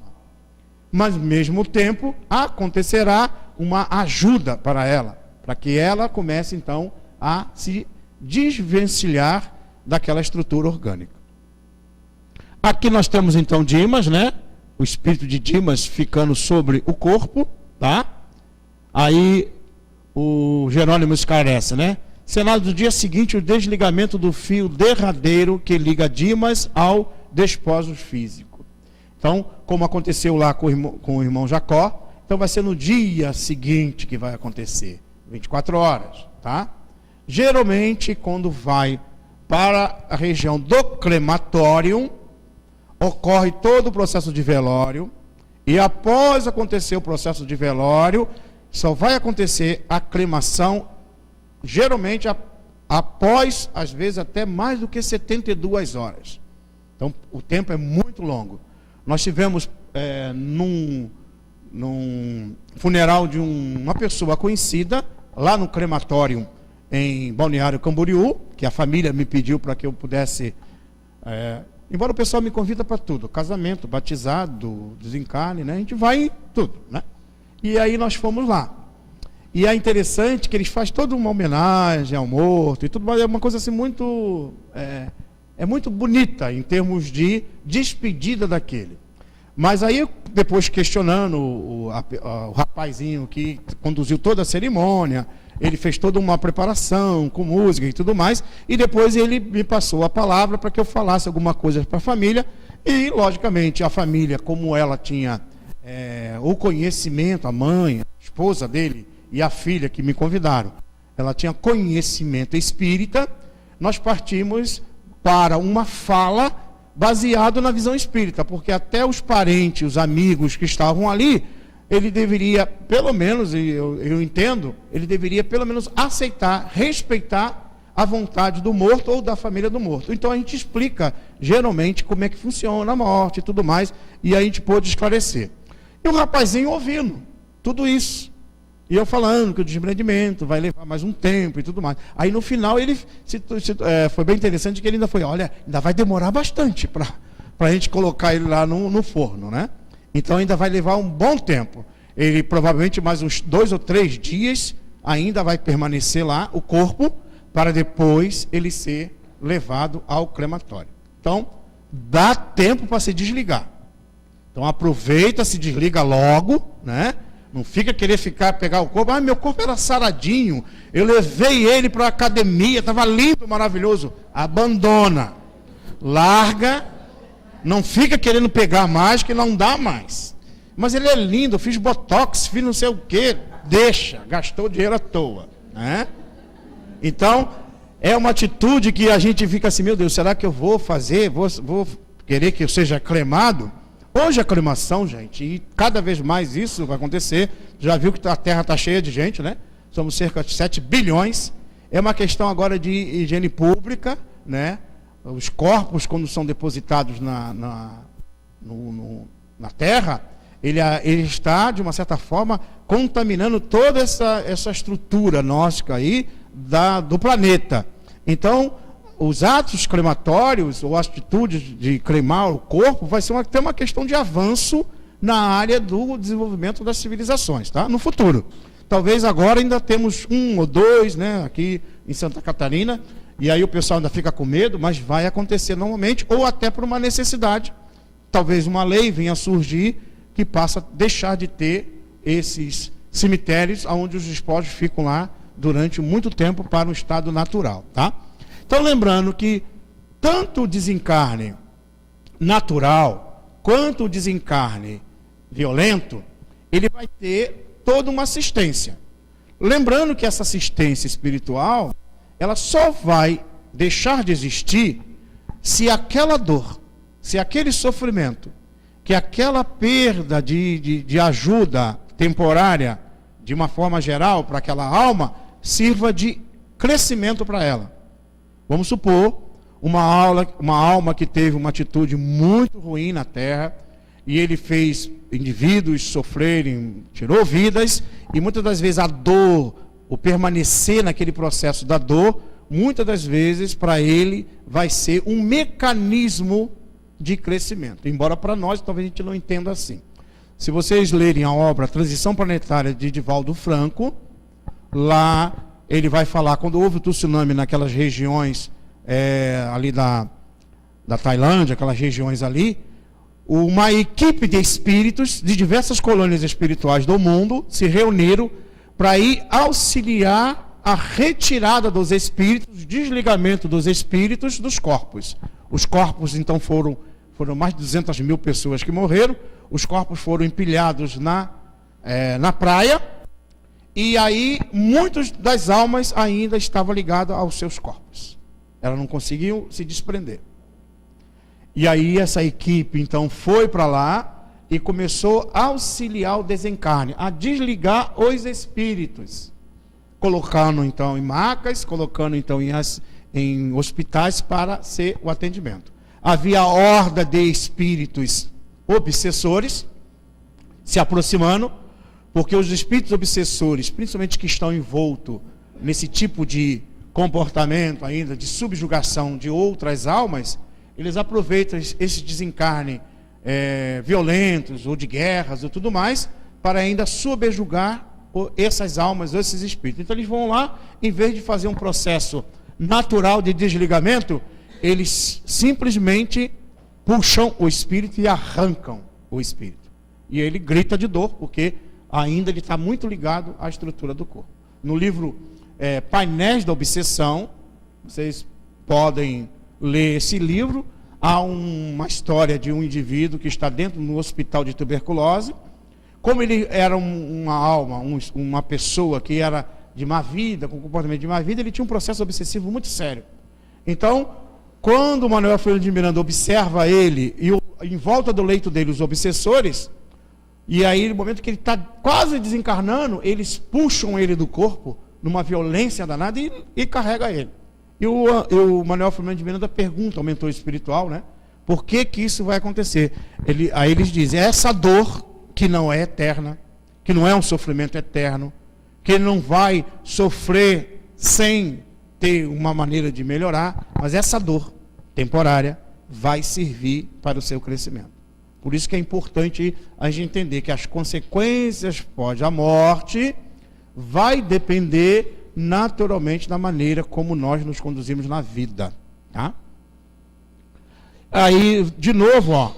Mas ao mesmo tempo acontecerá uma ajuda para ela, para que ela comece então a se desvencilhar daquela estrutura orgânica. Aqui nós temos então Dimas, né? O espírito de Dimas ficando sobre o corpo, tá? Aí o Jerônimo esclarece, né? Será do dia seguinte o desligamento do fio derradeiro que liga Dimas ao despojo físico. Então, como aconteceu lá com o irmão Jacó, então vai ser no dia seguinte que vai acontecer, 24 horas, tá? Geralmente, quando vai para a região do crematório, ocorre todo o processo de velório, e após acontecer o processo de velório, só vai acontecer a cremação, geralmente após, às vezes, até mais do que 72 horas. Então, o tempo é muito longo. Nós tivemos, num funeral de uma pessoa conhecida, lá no crematório, em Balneário Camboriú, que a família me pediu para que eu pudesse... embora o pessoal me convida para tudo, casamento, batizado, desencarne, né? A gente vai em tudo, né? E aí nós fomos lá. E é interessante que eles fazem toda uma homenagem ao morto e tudo, mas é uma coisa assim muito... É muito bonita em termos de despedida daquele. Mas aí, depois questionando o rapazinho que conduziu toda a cerimônia, ele fez toda uma preparação com música e tudo mais, e depois ele me passou a palavra para que eu falasse alguma coisa para a família, e logicamente a família, como ela tinha o conhecimento, a mãe, a esposa dele e a filha que me convidaram, ela tinha conhecimento espírita, nós partimos para uma fala baseado na visão espírita, porque até os parentes, os amigos que estavam ali, ele deveria, pelo menos, e eu entendo, ele deveria pelo menos aceitar, respeitar a vontade do morto ou da família do morto. Então a gente explica, geralmente, como é que funciona a morte e tudo mais, e a gente pôde esclarecer. E o rapazinho ouvindo tudo isso. E eu falando que o desprendimento vai levar mais um tempo e tudo mais. Aí no final ele foi bem interessante que ele ainda foi, olha, ainda vai demorar bastante para a gente colocar ele lá no forno, né? Então ainda vai levar um bom tempo. Ele provavelmente mais uns 2 ou 3 dias ainda vai permanecer lá, o corpo, para depois ele ser levado ao crematório. Então, dá tempo para se desligar. Então aproveita, se desliga logo, né? Não fica querer pegar o corpo. Meu corpo era saradinho, eu levei ele para a academia, estava lindo, maravilhoso. Abandona, larga, não fica querendo pegar mais, que não dá mais. Mas ele é lindo, eu fiz botox, fiz não sei o quê, deixa, gastou dinheiro à toa, né? Então, é uma atitude que a gente fica assim, meu Deus, será que eu vou fazer, vou querer que eu seja cremado? Hoje a cremação, gente, e cada vez mais isso vai acontecer, já viu que a Terra está cheia de gente, né? Somos cerca de 7 bilhões, é uma questão agora de higiene pública, né? Os corpos, quando são depositados na Terra, ele está, de uma certa forma, contaminando toda essa estrutura gnóstica aí do planeta. Então, os atos crematórios, ou atitudes de cremar o corpo, vai ser até uma questão de avanço na área do desenvolvimento das civilizações, tá? No futuro. Talvez agora ainda temos 1 ou 2, né, aqui em Santa Catarina, e aí o pessoal ainda fica com medo, mas vai acontecer normalmente, ou até por uma necessidade. Talvez uma lei venha a surgir que passa a deixar de ter esses cemitérios onde os despojos ficam lá durante muito tempo para um estado natural, tá? Então, lembrando que tanto o desencarne natural quanto o desencarne violento, ele vai ter toda uma assistência. Lembrando que essa assistência espiritual, ela só vai deixar de existir se aquela dor, se aquele sofrimento, que aquela perda de ajuda temporária, de uma forma geral, para aquela alma, sirva de crescimento para ela. Vamos supor uma alma que teve uma atitude muito ruim na Terra, e ele fez indivíduos sofrerem, tirou vidas, e muitas das vezes a dor, o permanecer naquele processo da dor, muitas das vezes para ele vai ser um mecanismo de crescimento. Embora para nós talvez a gente não entenda assim. Se vocês lerem a obra Transição Planetária de Divaldo Franco, lá ele vai falar, quando houve o tsunami naquelas regiões ali da Tailândia, aquelas regiões ali, uma equipe de espíritos de diversas colônias espirituais do mundo se reuniram para ir auxiliar a retirada dos espíritos, desligamento dos espíritos dos corpos. Os corpos, então, foram mais de 200 mil pessoas que morreram, os corpos foram empilhados na praia, e aí muitas das almas ainda estavam ligadas aos seus corpos. Elas não conseguiam se desprender. E aí essa equipe, então, foi para lá e começou a auxiliar o desencarne, a desligar os espíritos, colocando, então, em macas, colocando, então, em hospitais para ser o atendimento. Havia a horda de espíritos obsessores se aproximando, porque os espíritos obsessores, principalmente que estão envoltos nesse tipo de comportamento ainda, de subjugação de outras almas, eles aproveitam esse desencarne violentos, ou de guerras, ou tudo mais, para ainda subjugar essas almas, esses espíritos. Então eles vão lá, em vez de fazer um processo natural de desligamento, eles simplesmente puxam o espírito e arrancam o espírito. E ele grita de dor, porque ainda ele está muito ligado à estrutura do corpo. No livro Painéis da Obsessão, vocês podem ler esse livro. Há uma história de um indivíduo que está dentro do hospital de tuberculose. Como ele era uma alma, uma pessoa que era de má vida, com comportamento de má vida, ele tinha um processo obsessivo muito sério. Então, quando o Manuel Filho de Miranda observa ele, e em volta do leito dele os obsessores, e aí no momento que ele está quase desencarnando, eles puxam ele do corpo, numa violência danada, e carrega ele. E o Manuel Filho de Miranda pergunta ao mentor espiritual, né? Por que isso vai acontecer? Aí eles dizem, essa dor que não é eterna, que não é um sofrimento eterno, que ele não vai sofrer sem ter uma maneira de melhorar, mas essa dor temporária vai servir para o seu crescimento. Por isso que é importante a gente entender que as consequências pós a morte vai depender naturalmente da maneira como nós nos conduzimos na vida, tá? Aí, de novo,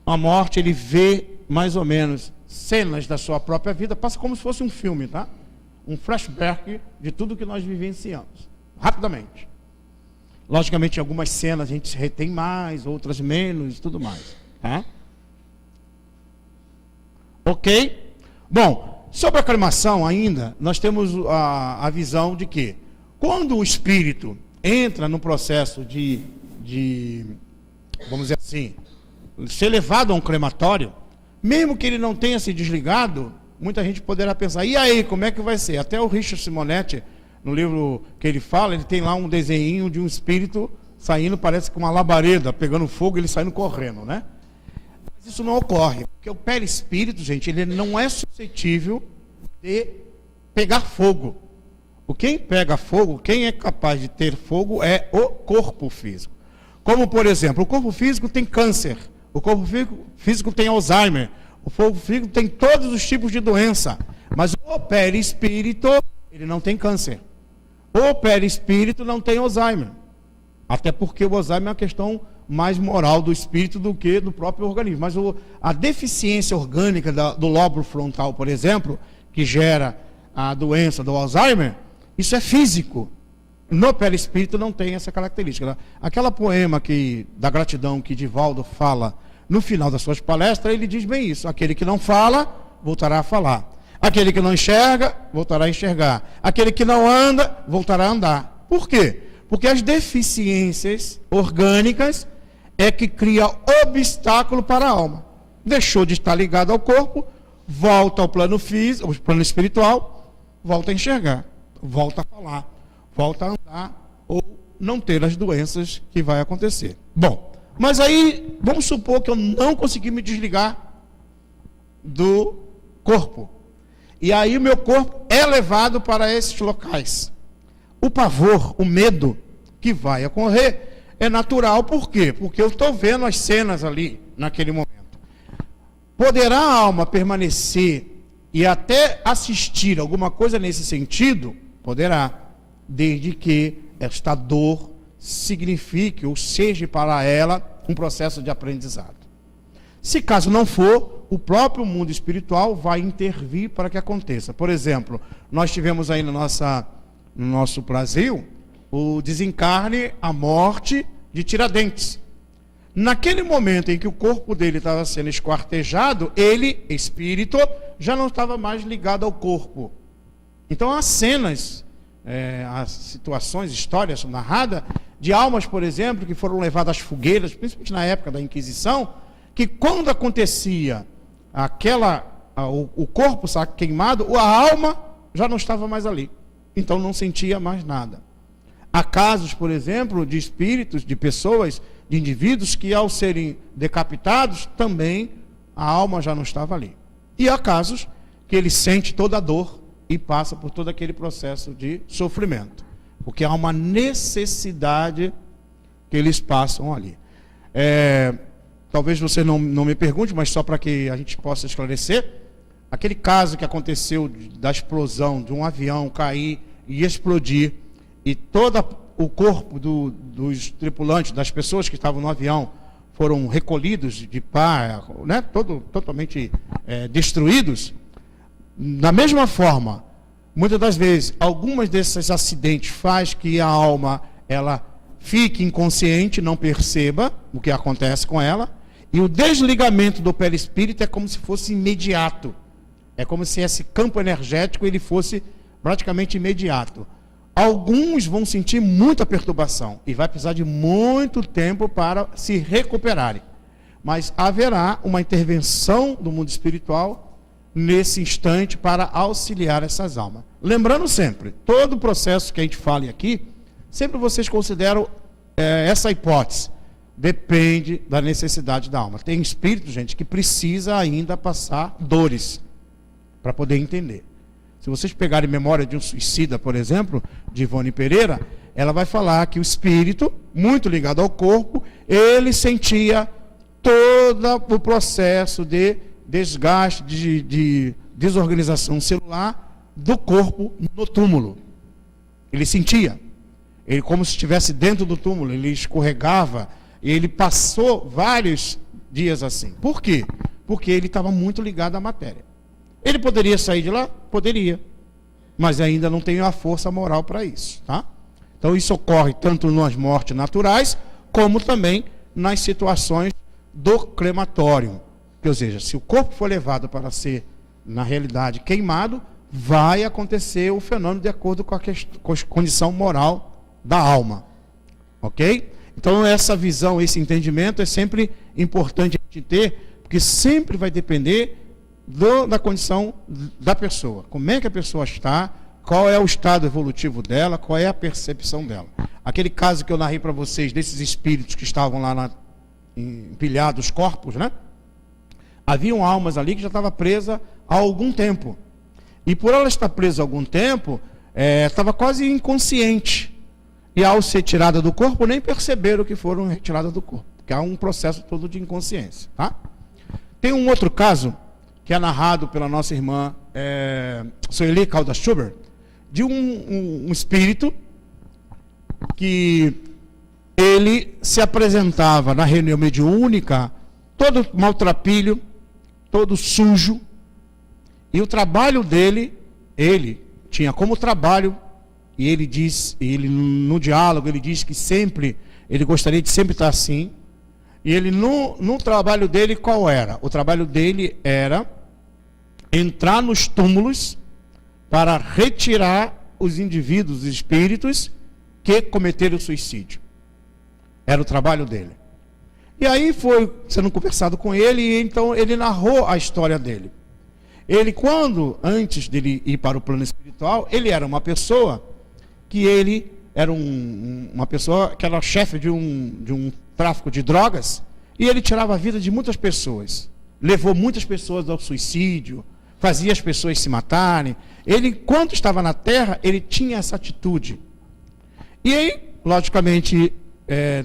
a morte, ele vê mais ou menos cenas da sua própria vida, passa como se fosse um filme, tá? Um flashback de tudo que nós vivenciamos, rapidamente. Logicamente, em algumas cenas a gente se retém mais, outras menos, e tudo mais, tá? Ok? Bom, sobre a cremação ainda, nós temos a visão de que, quando o espírito entra no processo de vamos dizer assim, ser levado a um crematório, mesmo que ele não tenha se desligado, muita gente poderá pensar, e aí, como é que vai ser? Até o Richard Simonetti, no livro que ele fala, ele tem lá um desenho de um espírito saindo, parece com uma labareda, pegando fogo, ele saindo correndo, né? Mas isso não ocorre, porque o perispírito, gente, ele não é suscetível de pegar fogo. Quem pega fogo, quem é capaz de ter fogo é o corpo físico. Como, por exemplo, o corpo físico tem câncer, o corpo físico tem Alzheimer, o corpo físico tem todos os tipos de doença, mas o perispírito, ele não tem câncer. O perispírito não tem Alzheimer. Até porque o Alzheimer é uma questão mais moral do espírito do que do próprio organismo. Mas a deficiência orgânica do lóbulo frontal, por exemplo, que gera a doença do Alzheimer, isso é físico. No perispírito não tem essa característica. Aquela poema da gratidão que Divaldo fala no final das suas palestras, ele diz bem isso: aquele que não fala, voltará a falar. Aquele que não enxerga, voltará a enxergar. Aquele que não anda, voltará a andar. Por quê? Porque as deficiências orgânicas é que cria obstáculo para a alma. Deixou de estar ligado ao corpo, volta ao plano físico, ao plano espiritual, volta a enxergar, volta a falar, volta a andar, ou não ter as doenças que vai acontecer. Bom, mas aí, vamos supor que eu não consegui me desligar do corpo. E aí o meu corpo é levado para esses locais. O pavor, o medo que vai ocorrer é natural. Por quê? Porque eu estou vendo as cenas ali, naquele momento. Poderá a alma permanecer e até assistir alguma coisa nesse sentido? Poderá, desde que esta dor signifique ou seja para ela um processo de aprendizado. Se caso não for, o próprio mundo espiritual vai intervir para que aconteça. Por exemplo, nós tivemos aí no nosso Brasil o desencarne, a morte de Tiradentes. Naquele momento em que o corpo dele estava sendo esquartejado, ele, espírito, já não estava mais ligado ao corpo. Então há cenas, as situações, histórias narradas de almas, por exemplo, que foram levadas às fogueiras, principalmente na época da Inquisição, que quando acontecia o corpo queimado, a alma já não estava mais ali. Então não sentia mais nada. Há casos, por exemplo, de espíritos, de pessoas, de indivíduos que ao serem decapitados, também a alma já não estava ali. E há casos que ele sente toda a dor e passa por todo aquele processo de sofrimento. Porque há uma necessidade que eles passam ali. Talvez você não me pergunte, mas só para que a gente possa esclarecer, aquele caso que aconteceu da explosão de um avião cair e explodir, e todo o corpo dos tripulantes, das pessoas que estavam no avião, foram recolhidos de pá, né, totalmente destruídos. Da mesma forma, muitas das vezes, algumas desses acidentes faz que a alma ela fique inconsciente, não perceba o que acontece com ela, e o desligamento do perispírito é como se fosse imediato. É como se esse campo energético ele fosse praticamente imediato. Alguns vão sentir muita perturbação e vai precisar de muito tempo para se recuperarem. Mas haverá uma intervenção do mundo espiritual nesse instante para auxiliar essas almas. Lembrando sempre, todo o processo que a gente fala aqui, sempre vocês consideram essa hipótese. Depende da necessidade da alma. Tem espírito, gente, que precisa ainda passar dores para poder entender. Se vocês pegarem memória de um suicida, por exemplo, de Ivone Pereira, ela vai falar que o espírito, muito ligado ao corpo, ele sentia todo o processo de desgaste, de desorganização celular do corpo no túmulo. Ele sentia. Ele como se estivesse dentro do túmulo, ele escorregava, e ele passou vários dias assim. Por quê? Porque ele estava muito ligado à matéria. Ele poderia sair de lá? Poderia. Mas ainda não tem a força moral para isso. Tá? Então isso ocorre tanto nas mortes naturais, como também nas situações do crematório. Ou seja, se o corpo for levado para ser, na realidade, queimado, vai acontecer o fenômeno de acordo com a condição moral da alma. Ok? Então essa visão, esse entendimento é sempre importante a gente ter, porque sempre vai depender da condição da pessoa. Como é que a pessoa está, qual é o estado evolutivo dela, qual é a percepção dela. Aquele caso que eu narrei para vocês, desses espíritos que estavam lá empilhados, corpos, né? Haviam almas ali que já estavam presas há algum tempo. E por ela estar presa há algum tempo, estava quase inconsciente. E ao ser tirada do corpo, nem perceberam que foram retiradas do corpo. Porque há um processo todo de inconsciência. Tá? Tem um outro caso, que é narrado pela nossa irmã Sueli Caldas Schubert, de um espírito que ele se apresentava na reunião mediúnica, todo maltrapilho, todo sujo, e o trabalho dele, ele tinha como trabalho, e ele diz, no diálogo, ele diz que sempre, ele gostaria de sempre estar assim, e ele no trabalho dele, qual era? O trabalho dele era entrar nos túmulos para retirar os indivíduos, os espíritos, que cometeram suicídio. Era o trabalho dele. E aí foi sendo conversado com ele, e então ele narrou a história dele. Ele, antes dele ir para o plano espiritual, ele era uma pessoa que ele era uma pessoa que era chefe de um tráfico de drogas, e ele tirava a vida de muitas pessoas. Levou muitas pessoas ao suicídio, fazia as pessoas se matarem. Ele, enquanto estava na Terra, ele tinha essa atitude. E aí, logicamente,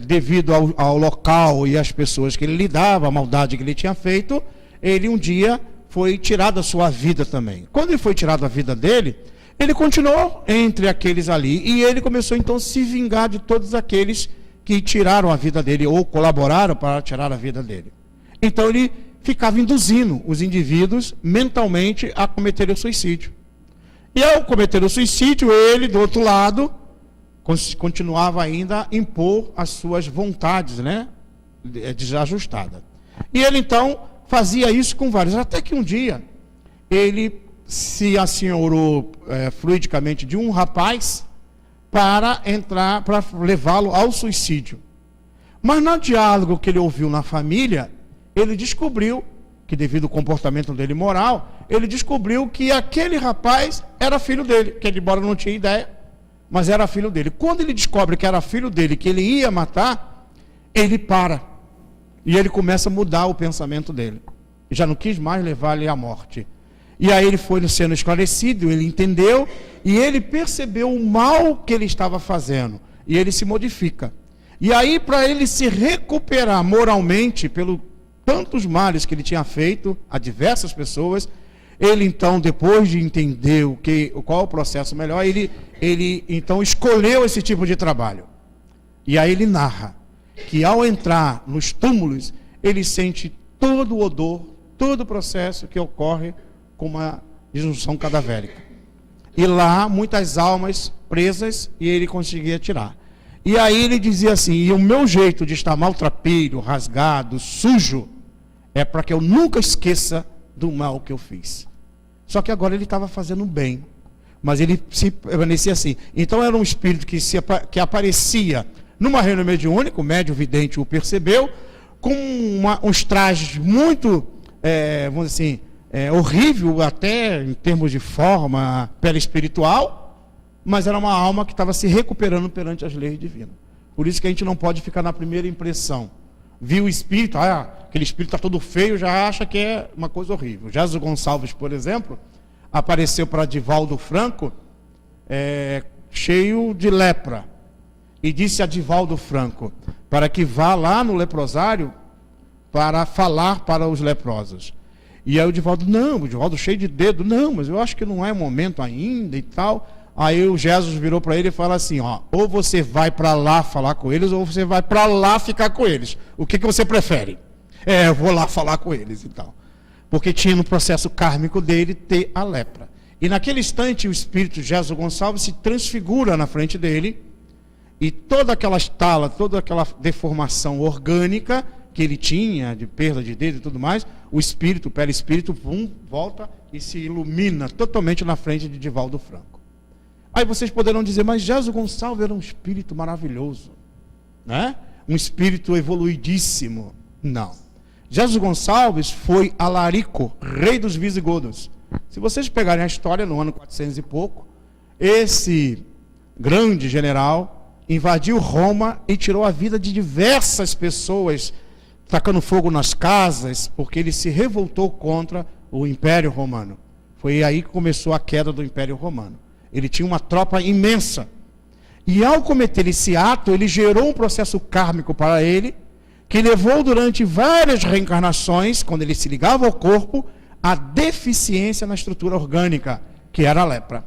devido ao local e às pessoas que ele lidava, a maldade que ele tinha feito, ele um dia foi tirado a sua vida também. Quando ele foi tirado a vida dele, ele continuou entre aqueles ali, e ele começou então a se vingar de todos aqueles que tiraram a vida dele, ou colaboraram para tirar a vida dele. Então ele ficava induzindo os indivíduos mentalmente a cometer o suicídio. E ao cometer o suicídio, ele, do outro lado, continuava ainda a impor as suas vontades, né, desajustadas. E ele então fazia isso com vários, até que um dia ele se assenhorou fluidicamente de um rapaz para levá-lo ao suicídio. Mas no diálogo que ele ouviu na família, ele descobriu que, devido ao comportamento dele moral, ele descobriu que aquele rapaz era filho dele, que ele, embora não tinha ideia, mas era filho dele. Quando ele descobre que era filho dele, que ele ia matar, ele para. E ele começa a mudar o pensamento dele. Já não quis mais levar ele à morte. E aí ele foi sendo esclarecido, ele entendeu, e ele percebeu o mal que ele estava fazendo. E ele se modifica. E aí, para ele se recuperar moralmente, pelo tantos males que ele tinha feito a diversas pessoas, ele então, depois de entender qual é o processo melhor, ele então escolheu esse tipo de trabalho. E aí ele narra que ao entrar nos túmulos, ele sente todo o odor, todo o processo que ocorre com uma disjunção cadavérica. E lá, muitas almas presas, e ele conseguia tirar. E aí ele dizia assim, e o meu jeito de estar maltrapilho, rasgado, sujo, é para que eu nunca esqueça do mal que eu fiz. Só que agora ele estava fazendo bem, mas ele se permanecia assim. Então era um espírito que aparecia numa reunião mediúnica, o médium vidente o percebeu, com uns trajes muito, vamos dizer assim, horrível até em termos de forma perispiritual, mas era uma alma que estava se recuperando perante as leis divinas. Por isso que a gente não pode ficar na primeira impressão. Viu o espírito, aquele espírito está todo feio, já acha que é uma coisa horrível. Jesus Gonçalves, por exemplo, apareceu para Divaldo Franco, cheio de lepra, e disse a Divaldo Franco, para que vá lá no leprosário, para falar para os leprosos. E aí o Divaldo cheio de dedo, não, mas eu acho que não é momento ainda e tal. Aí o Jesus virou para ele e fala assim, ou você vai para lá falar com eles, ou você vai para lá ficar com eles. O que você prefere? Eu vou lá falar com eles e tal. Porque tinha no processo kármico dele ter a lepra. E naquele instante o espírito Jesus Gonçalves se transfigura na frente dele, e toda aquela estala, toda aquela deformação orgânica que ele tinha, de perda de dedo e tudo mais, o espírito, o perispírito, volta e se ilumina totalmente na frente de Divaldo Franco. Aí vocês poderão dizer, mas Jesus Gonçalves era um espírito maravilhoso, né? Um espírito evoluidíssimo. Não. Jesus Gonçalves foi Alarico, rei dos visigodos. Se vocês pegarem a história, no ano 400 e pouco, esse grande general invadiu Roma e tirou a vida de diversas pessoas, tacando fogo nas casas, porque ele se revoltou contra o Império Romano. Foi aí que começou a queda do Império Romano. Ele tinha uma tropa imensa. E ao cometer esse ato, ele gerou um processo kármico para ele, que levou durante várias reencarnações, quando ele se ligava ao corpo, a deficiência na estrutura orgânica, que era a lepra.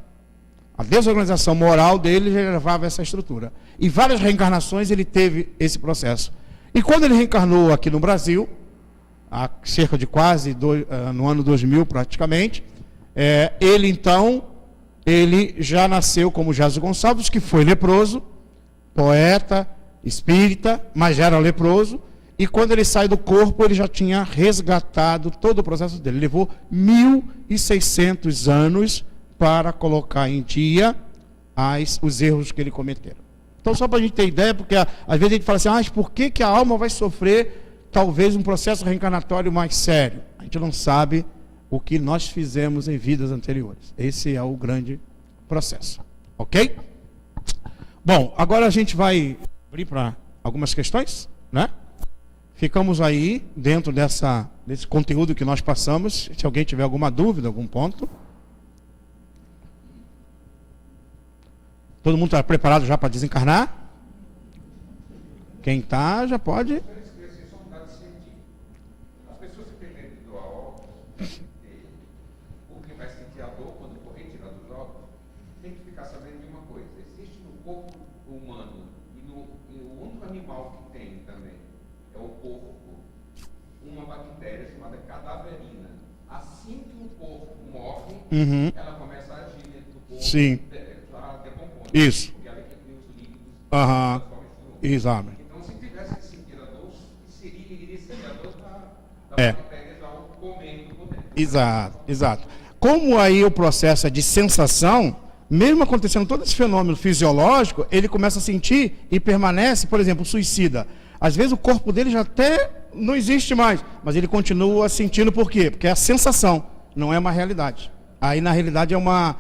A desorganização moral dele já levava essa estrutura. E várias reencarnações ele teve esse processo. E quando ele reencarnou aqui no Brasil, há cerca de no ano 2000 praticamente, ele já nasceu como Jaso Gonçalves, que foi leproso, poeta, espírita, mas já era leproso. E quando ele sai do corpo, ele já tinha resgatado todo o processo dele. Levou 1.600 anos para colocar em dia os erros que ele cometeu. Então, só para a gente ter ideia, porque às vezes a gente fala assim, mas por que a alma vai sofrer talvez um processo reencarnatório mais sério? A gente não sabe o que nós fizemos em vidas anteriores. Esse é o grande processo. Ok? Bom, agora a gente vai abrir para algumas questões, né? Ficamos aí dentro desse conteúdo que nós passamos. Se alguém tiver alguma dúvida, algum ponto. Todo mundo está preparado já para desencarnar? Quem está, já pode. As pessoas que têm medo de doar órgãos, porque vai sentir a dor quando for retirado os órgãos, tem que ficar sabendo de uma coisa. Existe no corpo humano, e o único animal que tem também, é o porco, uma bactéria chamada cadaverina. Assim que o porco morre, ela começa a agir dentro do corpo. Sim. Isso. Exato. Então, se tivesse que sentir a dor, iria sentir a dor da bactéria comendo por dentro. Exato. Como aí o processo é de sensação, mesmo acontecendo todo esse fenômeno fisiológico, ele começa a sentir e permanece, por exemplo, o suicida. Às vezes o corpo dele já até não existe mais, mas ele continua sentindo por quê? Porque é a sensação, não é uma realidade. Aí na realidade é uma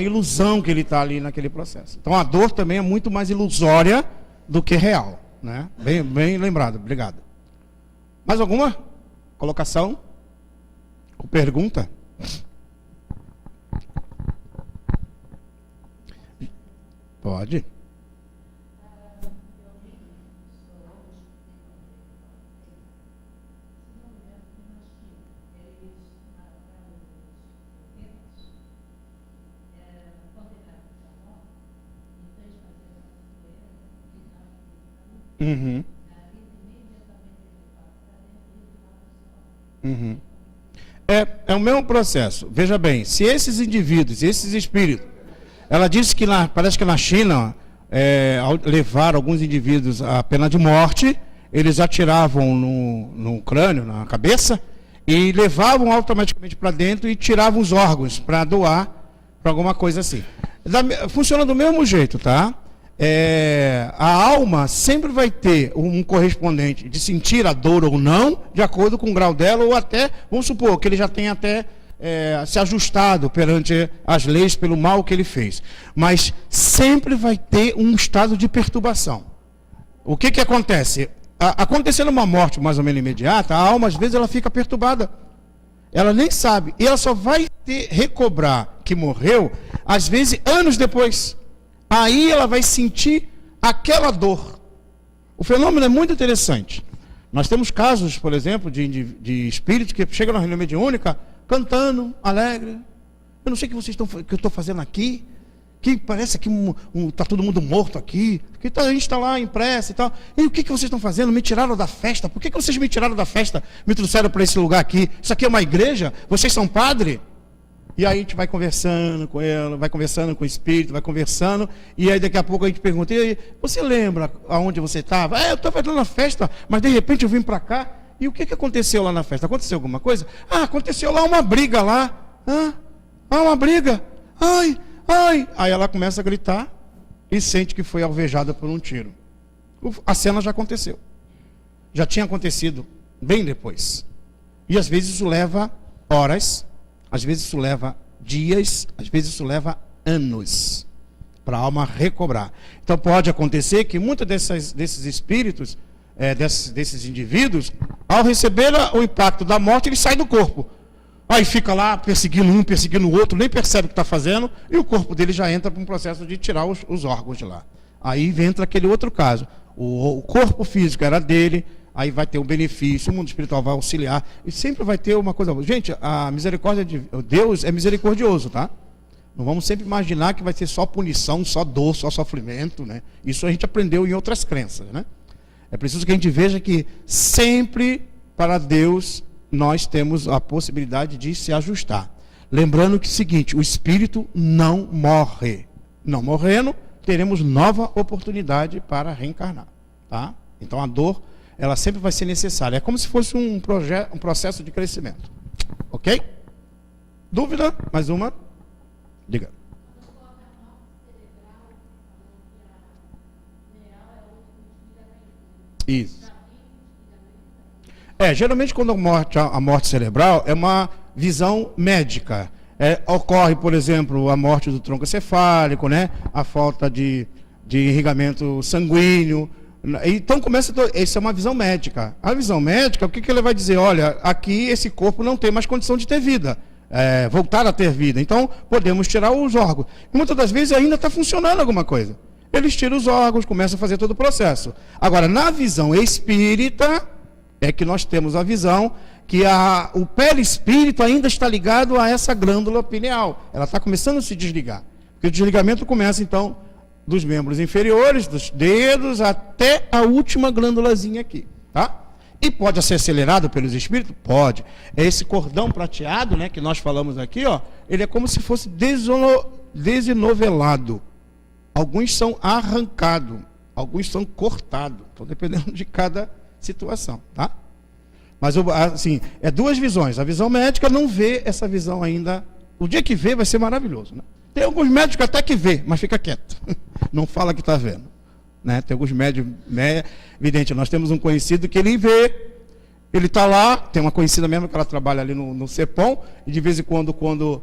ilusão que ele está ali naquele processo. Então a dor também é muito mais ilusória do que real, né? Bem lembrado, obrigado. Mais alguma colocação? Ou pergunta? Pode. É o mesmo processo. Veja bem, se esses indivíduos, esses espíritos, ela disse que parece que na China, ao levar alguns indivíduos à pena de morte, eles atiravam no crânio, na cabeça, e levavam automaticamente para dentro e tiravam os órgãos para doar para alguma coisa assim. Funciona do mesmo jeito, tá? A alma sempre vai ter um correspondente de sentir a dor ou não, de acordo com o grau dela, ou até, vamos supor, que ele já tenha até se ajustado perante as leis pelo mal que ele fez. Mas sempre vai ter um estado de perturbação. O que acontece? Acontecendo uma morte mais ou menos imediata, a alma às vezes ela fica perturbada. Ela nem sabe. E ela só vai recobrar que morreu, às vezes anos depois. Aí ela vai sentir aquela dor. O fenômeno é muito interessante. Nós temos casos, por exemplo, de espíritos que chegam na reunião mediúnica cantando, alegre. Eu não sei o que eu estou fazendo aqui. Que parece que está todo mundo morto aqui. Que a gente está lá em prece e tal. E o que vocês estão fazendo? Me tiraram da festa. Por que vocês me tiraram da festa? Me trouxeram para esse lugar aqui. Isso aqui é uma igreja? Vocês são padre? E aí a gente vai conversando com ela, vai conversando com o espírito, vai conversando, e aí daqui a pouco a gente pergunta, e aí, você lembra aonde você estava? Eu estava lá na festa, mas de repente eu vim para cá, e o que aconteceu lá na festa? Aconteceu alguma coisa? Aconteceu lá uma briga lá. Uma briga. Ai. Aí ela começa a gritar e sente que foi alvejada por um tiro. A cena já aconteceu. Já tinha acontecido bem depois. E às vezes isso leva horas, às vezes isso leva dias, às vezes isso leva anos para a alma recobrar. Então pode acontecer que muitos desses espíritos, desses indivíduos, ao receber o impacto da morte, ele sai do corpo. Aí fica lá perseguindo um, perseguindo o outro, nem percebe o que está fazendo, e o corpo dele já entra para um processo de tirar os órgãos de lá. Aí entra aquele outro caso. O corpo físico era dele, aí vai ter um benefício, o mundo espiritual vai auxiliar, e sempre vai ter uma coisa. Gente, a misericórdia de Deus é misericordioso, tá? Não vamos sempre imaginar que vai ser só punição, só dor, só sofrimento, né? Isso a gente aprendeu em outras crenças, né? É preciso que a gente veja que sempre para Deus nós temos a possibilidade de se ajustar. Lembrando que é o seguinte, o espírito não morre. Não morrendo, teremos nova oportunidade para reencarnar, tá? Então a dor, ela sempre vai ser necessária. É como se fosse um processo de crescimento. Ok? Dúvida? Mais uma? Diga. Isso. Geralmente quando a morte cerebral é uma visão médica. Ocorre, por exemplo, a morte do tronco encefálico, né? A falta de irrigamento sanguíneo. Então começa, essa é uma visão médica. A visão médica, o que ele vai dizer? Olha, aqui esse corpo não tem mais condição de ter vida. Voltar a ter vida. Então podemos tirar os órgãos. E muitas das vezes ainda está funcionando alguma coisa. Eles tiram os órgãos, começam a fazer todo o processo. Agora, na visão espírita, é que nós temos a visão que o perispírito ainda está ligado a essa glândula pineal. Ela está começando a se desligar. Porque o desligamento começa, então, dos membros inferiores, dos dedos, até a última glândulazinha aqui, tá? E pode ser acelerado pelos espíritos? Pode. É esse cordão prateado, né, que nós falamos aqui, ó, ele é como se fosse desenovelado. Alguns são arrancados, alguns são cortados. Então, dependendo de cada situação, tá? Mas, assim, duas visões. A visão médica não vê essa visão ainda. O dia que vê vai ser maravilhoso, né? Tem alguns médicos até que vê, mas fica quieto. Não fala que está vendo. Né? Tem alguns médicos, evidente, nós temos um conhecido que ele vê, ele está lá, tem uma conhecida mesmo que ela trabalha ali no CEPOM, e de vez em quando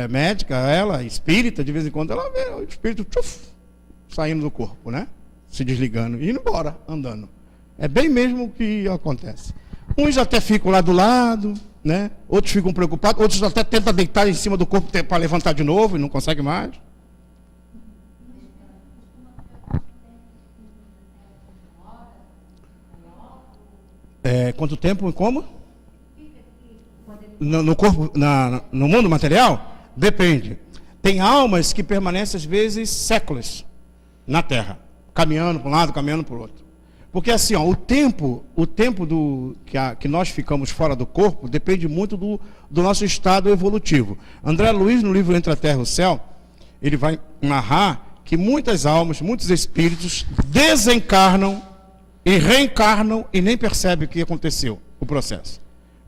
médica, ela, espírita, de vez em quando ela vê o espírito saindo do corpo, né? Se desligando e indo embora, andando. É bem mesmo o que acontece. Uns até ficam lá do lado, né? Outros ficam preocupados, outros até tentam deitar em cima do corpo para levantar de novo e não conseguem mais. Quanto tempo e como? No corpo, no mundo material? Depende. Tem almas que permanecem às vezes séculos na Terra, caminhando para um lado, caminhando para o outro. Porque assim, ó, o tempo que nós ficamos fora do corpo depende muito do nosso estado evolutivo. André Luiz, no livro Entre a Terra e o Céu, ele vai narrar que muitas almas, muitos espíritos desencarnam e reencarnam e nem percebem o que aconteceu, o processo.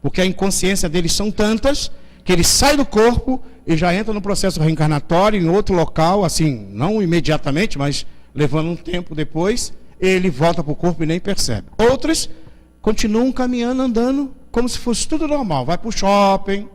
Porque a inconsciência deles são tantas que ele sai do corpo e já entra no processo reencarnatório em outro local, assim, não imediatamente, mas levando um tempo depois, ele volta para o corpo e nem percebe. Outros continuam caminhando, andando, como se fosse tudo normal. Vai para o shopping,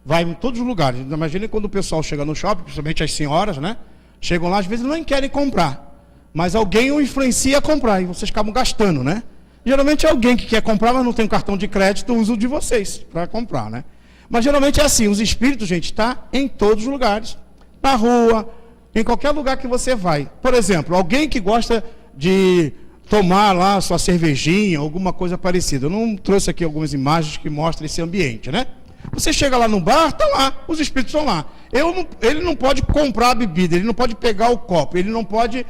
vai em todos os lugares. Imagina quando o pessoal chega no shopping, principalmente as senhoras, né? Chegam lá, às vezes nem querem comprar. Mas alguém o influencia a comprar, e vocês acabam gastando, né? Geralmente é alguém que quer comprar, mas não tem um cartão de crédito, usa o de vocês para comprar, né? Mas geralmente é assim, os espíritos, gente, está em todos os lugares. Na rua, em qualquer lugar que você vai. Por exemplo, alguém que gosta de tomar lá sua cervejinha, alguma coisa parecida. Eu não trouxe aqui algumas imagens que mostram esse ambiente, né? Você chega lá no bar, está lá, os espíritos estão lá. Ele não pode comprar a bebida, ele não pode pegar o copo, ele não pode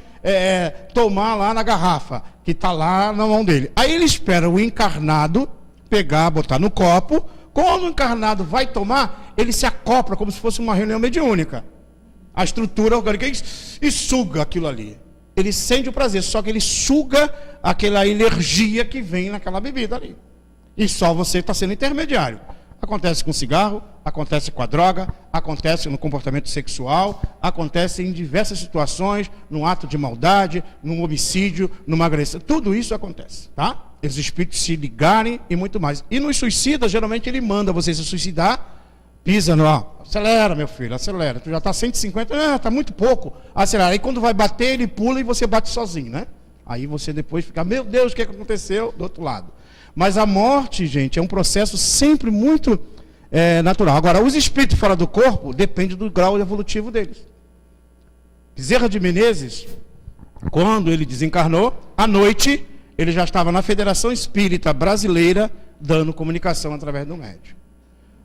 tomar lá na garrafa, que está lá na mão dele. Aí ele espera o encarnado pegar, botar no copo. Quando o encarnado vai tomar, ele se acopla como se fosse uma reunião mediúnica. A estrutura orgânica e suga aquilo ali. Ele sente o prazer, só que ele suga aquela energia que vem naquela bebida ali. E só você está sendo intermediário. Acontece com cigarro, acontece com a droga, acontece no comportamento sexual, acontece em diversas situações, num ato de maldade, num homicídio, numa agressão. Tudo isso acontece, tá? Os espíritos se ligarem e muito mais. E nos suicidas, geralmente ele manda você se suicidar, pisa no acelera, meu filho, acelera. Tu já está 150, está muito pouco. Acelera. Aí quando vai bater, ele pula e você bate sozinho, né? Aí você depois fica, meu Deus, o que aconteceu do outro lado? Mas a morte, gente, é um processo sempre muito natural. Agora, os espíritos fora do corpo depende do grau evolutivo deles. Bezerra de Menezes, quando ele desencarnou, à noite, ele já estava na Federação Espírita Brasileira, dando comunicação através do médium.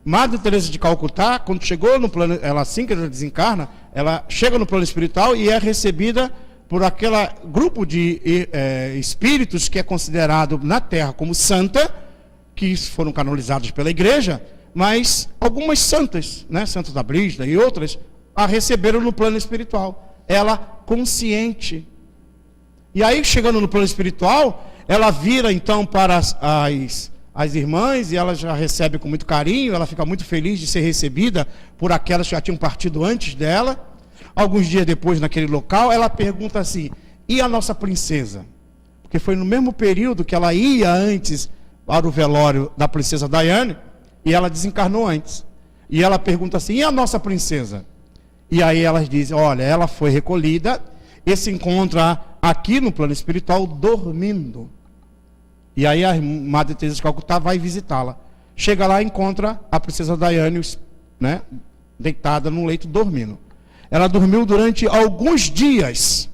Madre Teresa de Calcutá, quando chegou no plano, ela assim que ela desencarna, ela chega no plano espiritual e é recebida por aquele grupo de espíritos que é considerado na Terra como santa, que foram canonizados pela igreja, mas algumas santas, né, Santa da Brígida e outras, a receberam no plano espiritual. Ela consciente. E aí, chegando no plano espiritual, ela vira então para as irmãs e ela já recebe com muito carinho, ela fica muito feliz de ser recebida por aquelas que já tinham partido antes dela. Alguns dias depois, naquele local, ela pergunta assim: e a nossa princesa? Porque foi no mesmo período que ela ia antes para o velório da princesa Diane, e ela desencarnou antes. E ela pergunta assim: e a nossa princesa? E aí elas dizem: olha, ela foi recolhida e se encontra aqui no plano espiritual dormindo. E aí a Madre Teresa de Calcutá vai visitá-la. Chega lá e encontra a princesa Diane, né, deitada no leito dormindo. Ela dormiu durante alguns dias.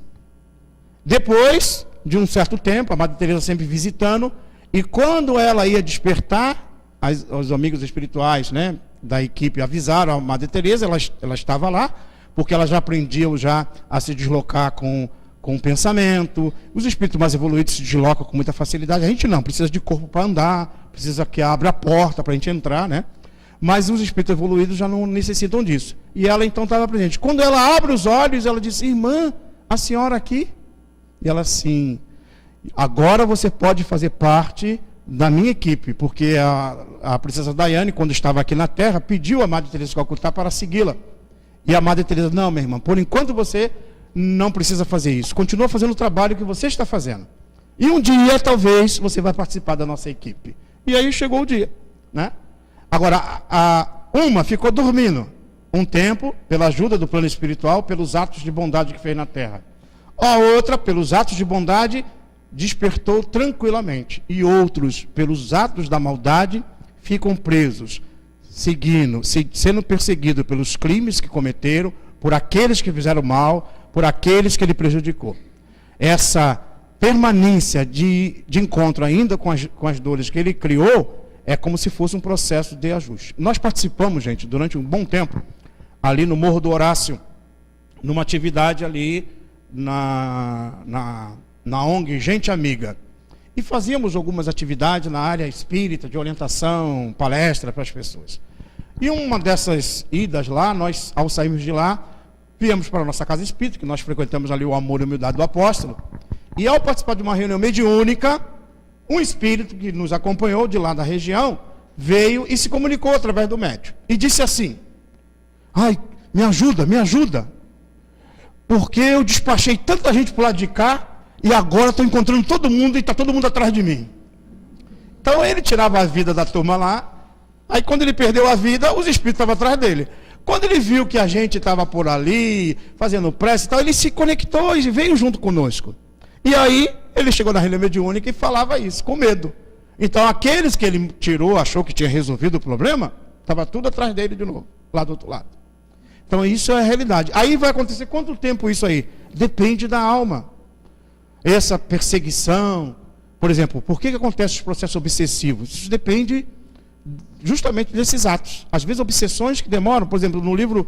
Depois de um certo tempo, a Madre Teresa sempre visitando, e quando ela ia despertar, os amigos espirituais, né, da equipe avisaram a Madre Teresa, ela estava lá, porque ela já aprendia a se deslocar com o pensamento. Os espíritos mais evoluídos se deslocam com muita facilidade. A gente não, precisa de corpo para andar, precisa que abra a porta para a gente entrar, né? Mas os espíritos evoluídos já não necessitam disso. E ela então estava presente. Quando ela abre os olhos, ela disse: irmã, a senhora aqui? E ela: sim, agora você pode fazer parte da minha equipe, porque a princesa Diane, quando estava aqui na Terra, pediu a Madre Teresa de Calcutá para segui-la. E a Madre Teresa: não, minha irmã, por enquanto você não precisa fazer isso. Continua fazendo o trabalho que você está fazendo. E um dia, talvez, você vai participar da nossa equipe. E aí chegou o dia, né? Agora, uma ficou dormindo um tempo, pela ajuda do plano espiritual, pelos atos de bondade que fez na Terra. A outra, pelos atos de bondade, despertou tranquilamente. E outros, pelos atos da maldade, ficam presos, sendo perseguidos pelos crimes que cometeram, por aqueles que fizeram mal, por aqueles que ele prejudicou. Essa permanência de encontro ainda com as dores que ele criou, é como se fosse um processo de ajuste. Nós participamos, gente, durante um bom tempo, ali no Morro do Horácio, numa atividade ali na ONG Gente Amiga. E fazíamos algumas atividades na área espírita, de orientação, palestra para as pessoas. E uma dessas idas lá, nós, ao sairmos de lá, viemos para a nossa casa espírita, que nós frequentamos ali o Amor e Humildade do Apóstolo. E ao participar de uma reunião mediúnica, um espírito que nos acompanhou de lá da região, veio e se comunicou através do médium. E disse assim: ai, me ajuda, porque eu despachei tanta gente para o lado de cá, e agora estou encontrando todo mundo e está todo mundo atrás de mim. Então ele tirava a vida da turma lá, aí quando ele perdeu a vida, os espíritos estavam atrás dele. Quando ele viu que a gente estava por ali, fazendo prece e tal, ele se conectou e veio junto conosco. E aí, ele chegou na reunião mediúnica e falava isso, com medo. Então, aqueles que ele tirou, achou que tinha resolvido o problema, estava tudo atrás dele de novo, lá do outro lado. Então, isso é a realidade. Aí vai acontecer quanto tempo isso aí? Depende da alma. Essa perseguição, por exemplo, por que acontecem os processos obsessivos? Isso depende justamente desses atos. Às vezes, obsessões que demoram, por exemplo, no livro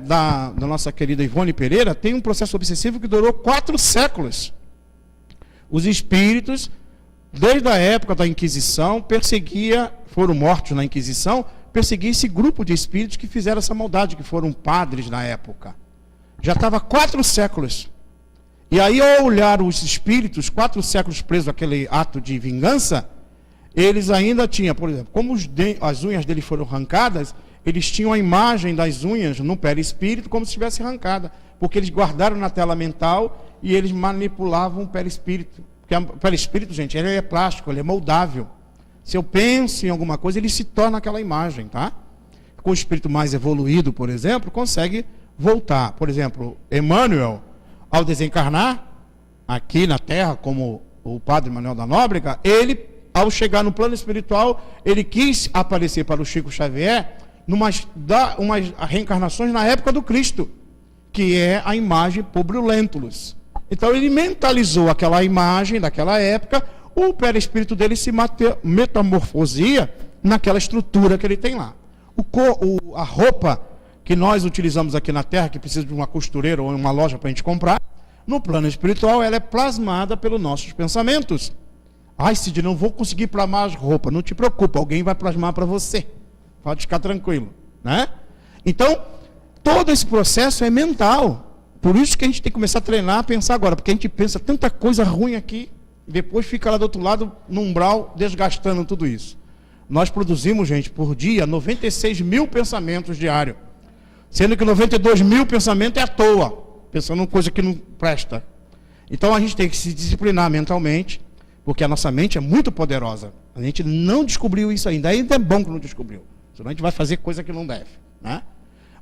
da nossa querida Ivone Pereira, tem um processo obsessivo que durou 4 séculos. Os espíritos, desde a época da Inquisição, foram mortos na Inquisição, perseguia esse grupo de espíritos que fizeram essa maldade, que foram padres na época. Já estava 4 séculos. E aí, ao olhar os espíritos, 4 séculos presos àquele ato de vingança, eles ainda tinham, por exemplo, como as unhas dele foram arrancadas, eles tinham a imagem das unhas no perispírito como se estivesse arrancada, porque eles guardaram na tela mental e eles manipulavam o perispírito. Porque o perispírito, gente, ele é plástico, ele é moldável. Se eu penso em alguma coisa, ele se torna aquela imagem, tá? Com o espírito mais evoluído, por exemplo, consegue voltar. Por exemplo, Emmanuel, ao desencarnar aqui na Terra, como o padre Manuel da Nóbrega, ele ao chegar no plano espiritual, ele quis aparecer para o Chico Xavier umas reencarnações na época do Cristo, que é a imagem Publio Lentulus. Então ele mentalizou aquela imagem daquela época, o perispírito dele se metamorfosia naquela estrutura que ele tem lá. A roupa que nós utilizamos aqui na Terra, que precisa de uma costureira ou uma loja para a gente comprar, no plano espiritual ela é plasmada pelos nossos pensamentos. Ai, Cid, não vou conseguir plasmar as roupas. Não te preocupa, alguém vai plasmar para você. Pode ficar tranquilo, né? Então, todo esse processo é mental. Por isso que a gente tem que começar a treinar, a pensar agora, porque a gente pensa tanta coisa ruim aqui, e depois fica lá do outro lado, no umbral, desgastando tudo isso. Nós produzimos, gente, por dia, 96 mil pensamentos diários, sendo que 92 mil pensamentos é à toa, pensando em coisa que não presta. Então a gente tem que se disciplinar mentalmente, porque a nossa mente é muito poderosa. A gente não descobriu isso ainda é bom que não descobriu, senão a gente vai fazer coisa que não deve, né?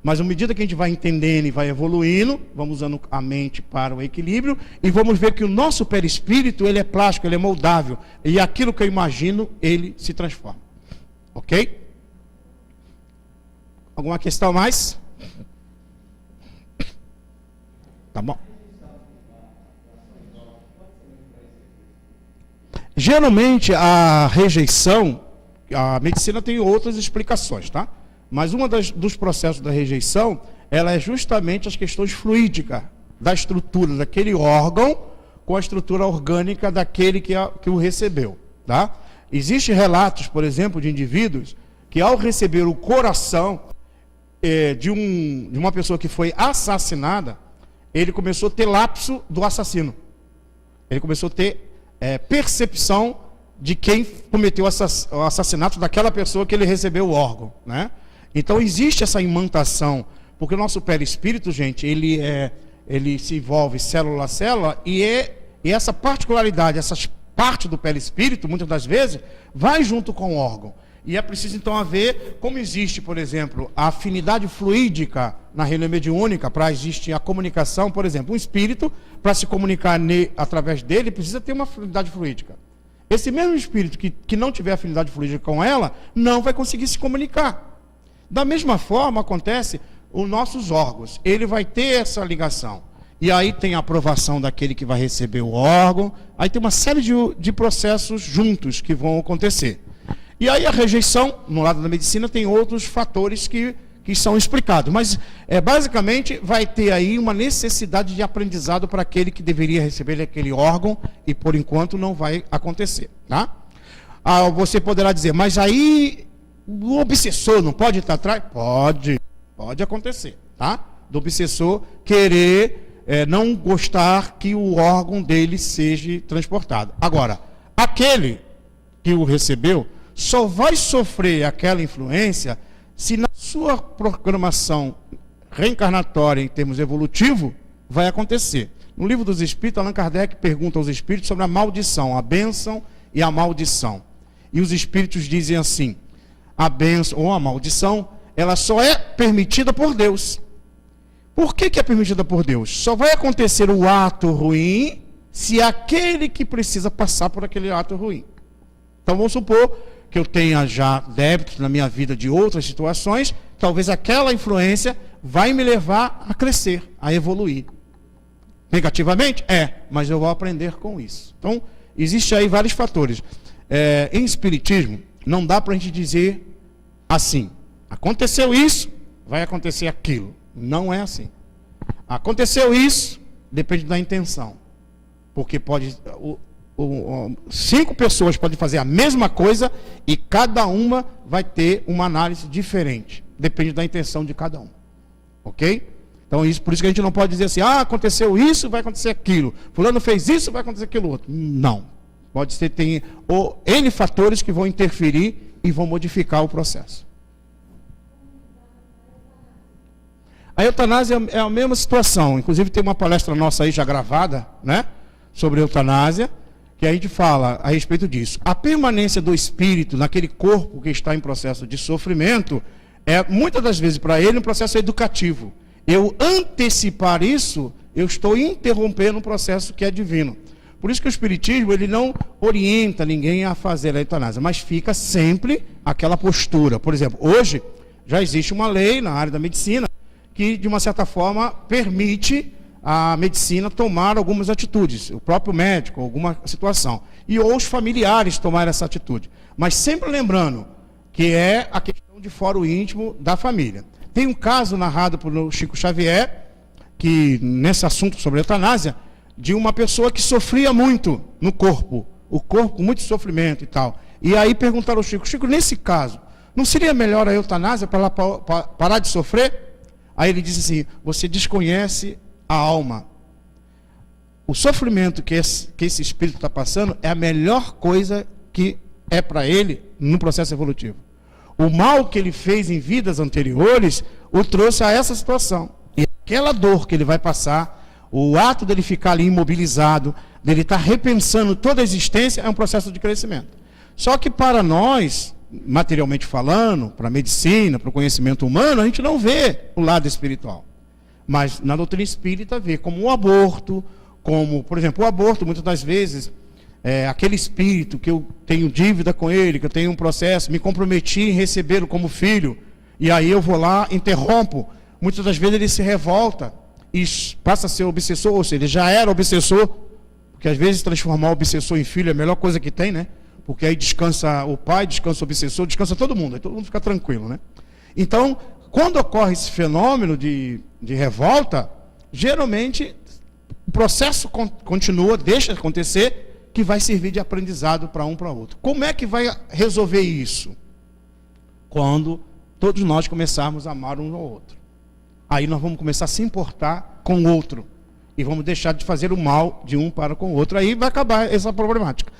Mas à medida que a gente vai entendendo e vai evoluindo, vamos usando a mente para o equilíbrio, e vamos ver que o nosso perispírito, ele é plástico, ele é moldável, e aquilo que eu imagino, ele se transforma. Ok? Alguma questão mais? Tá bom. Geralmente a rejeição, a medicina tem outras explicações, tá? Mas uma dos processos da rejeição, ela é justamente as questões fluídicas da estrutura daquele órgão com a estrutura orgânica daquele que o recebeu, tá? Existem relatos, por exemplo, de indivíduos que ao receber o coração de uma pessoa que foi assassinada, ele começou a ter lapso do assassino. Ele começou a ter percepção de quem cometeu o assassinato daquela pessoa que ele recebeu o órgão, né? Então existe essa imantação, porque o nosso perispírito, gente, ele se envolve célula a célula, e essa particularidade, essas partes do perispírito, muitas das vezes, vai junto com o órgão. E é preciso então haver, como existe, por exemplo, a afinidade fluídica na reunião mediúnica, para existir a comunicação, por exemplo, um espírito, para se comunicar através dele, precisa ter uma afinidade fluídica. Esse mesmo espírito que não tiver afinidade fluídica com ela, não vai conseguir se comunicar. Da mesma forma acontece os nossos órgãos, ele vai ter essa ligação. E aí tem a aprovação daquele que vai receber o órgão, aí tem uma série de processos juntos que vão acontecer. E aí a rejeição, no lado da medicina, tem outros fatores que são explicados. Mas, basicamente, vai ter aí uma necessidade de aprendizado para aquele que deveria receber aquele órgão, e por enquanto não vai acontecer, tá? Você poderá dizer, mas aí o obsessor não pode estar atrás? Pode acontecer, tá? Do obsessor querer não gostar que o órgão dele seja transportado. Agora, aquele que o recebeu só vai sofrer aquela influência se na sua programação reencarnatória em termos evolutivos vai acontecer. No Livro dos Espíritos, Allan Kardec pergunta aos espíritos sobre a maldição, a bênção e a maldição. E os espíritos dizem assim, a bênção ou a maldição, ela só é permitida por Deus. Por que é permitida por Deus? Só vai acontecer o ato ruim se aquele que precisa passar por aquele ato ruim. Então vamos supor que eu tenha já débitos na minha vida de outras situações, talvez aquela influência vai me levar a crescer, a evoluir. Negativamente? Mas eu vou aprender com isso. Então, existem aí vários fatores. Em espiritismo, não dá para a gente dizer assim, aconteceu isso, vai acontecer aquilo. Não é assim. Aconteceu isso, depende da intenção. Porque pode... 5 pessoas podem fazer a mesma coisa e cada uma vai ter uma análise diferente. Depende da intenção de cada um. Ok? Então, por isso que a gente não pode dizer assim, aconteceu isso, vai acontecer aquilo. Fulano fez isso, vai acontecer aquilo outro. Não. Pode ser, tem N fatores que vão interferir e vão modificar o processo. A eutanásia é a mesma situação. Inclusive tem uma palestra nossa aí já gravada, né? Sobre eutanásia, que a gente fala a respeito disso. A permanência do espírito naquele corpo que está em processo de sofrimento é, muitas das vezes, para ele, um processo educativo. Eu antecipar isso, eu estou interrompendo um processo que é divino. Por isso que o espiritismo, ele não orienta ninguém a fazer a eutanásia, mas fica sempre aquela postura. Por exemplo, hoje já existe uma lei na área da medicina que, de uma certa forma, permite a medicina tomar algumas atitudes, o próprio médico, alguma situação, e ou os familiares tomar essa atitude. Mas sempre lembrando que é a questão de fórum íntimo da família. Tem um caso narrado por Chico Xavier, que nesse assunto sobre a eutanásia, de uma pessoa que sofria muito no corpo, o corpo com muito sofrimento e tal. E aí perguntaram ao Chico, Chico, nesse caso, não seria melhor a eutanásia para ela parar de sofrer? Aí ele disse assim, você desconhece a alma. O sofrimento que esse espírito está passando é a melhor coisa que é para ele no processo evolutivo. O mal que ele fez em vidas anteriores o trouxe a essa situação. E aquela dor que ele vai passar, o ato dele ficar ali imobilizado, dele estar repensando toda a existência, é um processo de crescimento. Só que para nós, materialmente falando, para a medicina, para o conhecimento humano, a gente não vê o lado espiritual. Mas na doutrina espírita vê como o aborto, como, por exemplo, o aborto, muitas das vezes, aquele espírito que eu tenho dívida com ele, que eu tenho um processo, me comprometi em recebê-lo como filho, e aí eu vou lá, interrompo. Muitas das vezes ele se revolta e passa a ser obsessor, ou seja, ele já era obsessor, porque às vezes transformar o obsessor em filho é a melhor coisa que tem, né? Porque aí descansa o pai, descansa o obsessor, descansa todo mundo, aí todo mundo fica tranquilo, né? Então, quando ocorre esse fenômeno de revolta, geralmente o processo continua, deixa acontecer, que vai servir de aprendizado para um para outro. Como é que vai resolver isso? Quando todos nós começarmos a amar um ao outro. Aí nós vamos começar a se importar com o outro. E vamos deixar de fazer o mal de um para com o outro. Aí vai acabar essa problemática.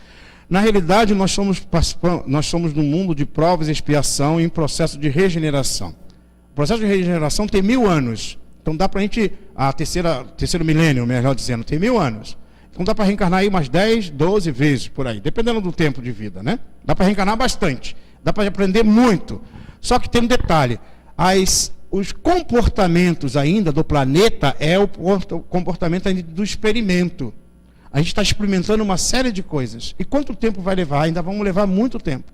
Na realidade, nós somos num mundo de provas e expiação em processo de regeneração. O processo de regeneração tem 1000 anos. Então dá para a gente, terceiro milênio, melhor dizendo, tem 1000 anos. Então dá para reencarnar aí umas 10, 12 vezes por aí, dependendo do tempo de vida, né? Dá para reencarnar bastante, dá para aprender muito. Só que tem um detalhe, os comportamentos ainda do planeta é o comportamento ainda do experimento. A gente está experimentando uma série de coisas. E quanto tempo vai levar? Ainda vamos levar muito tempo.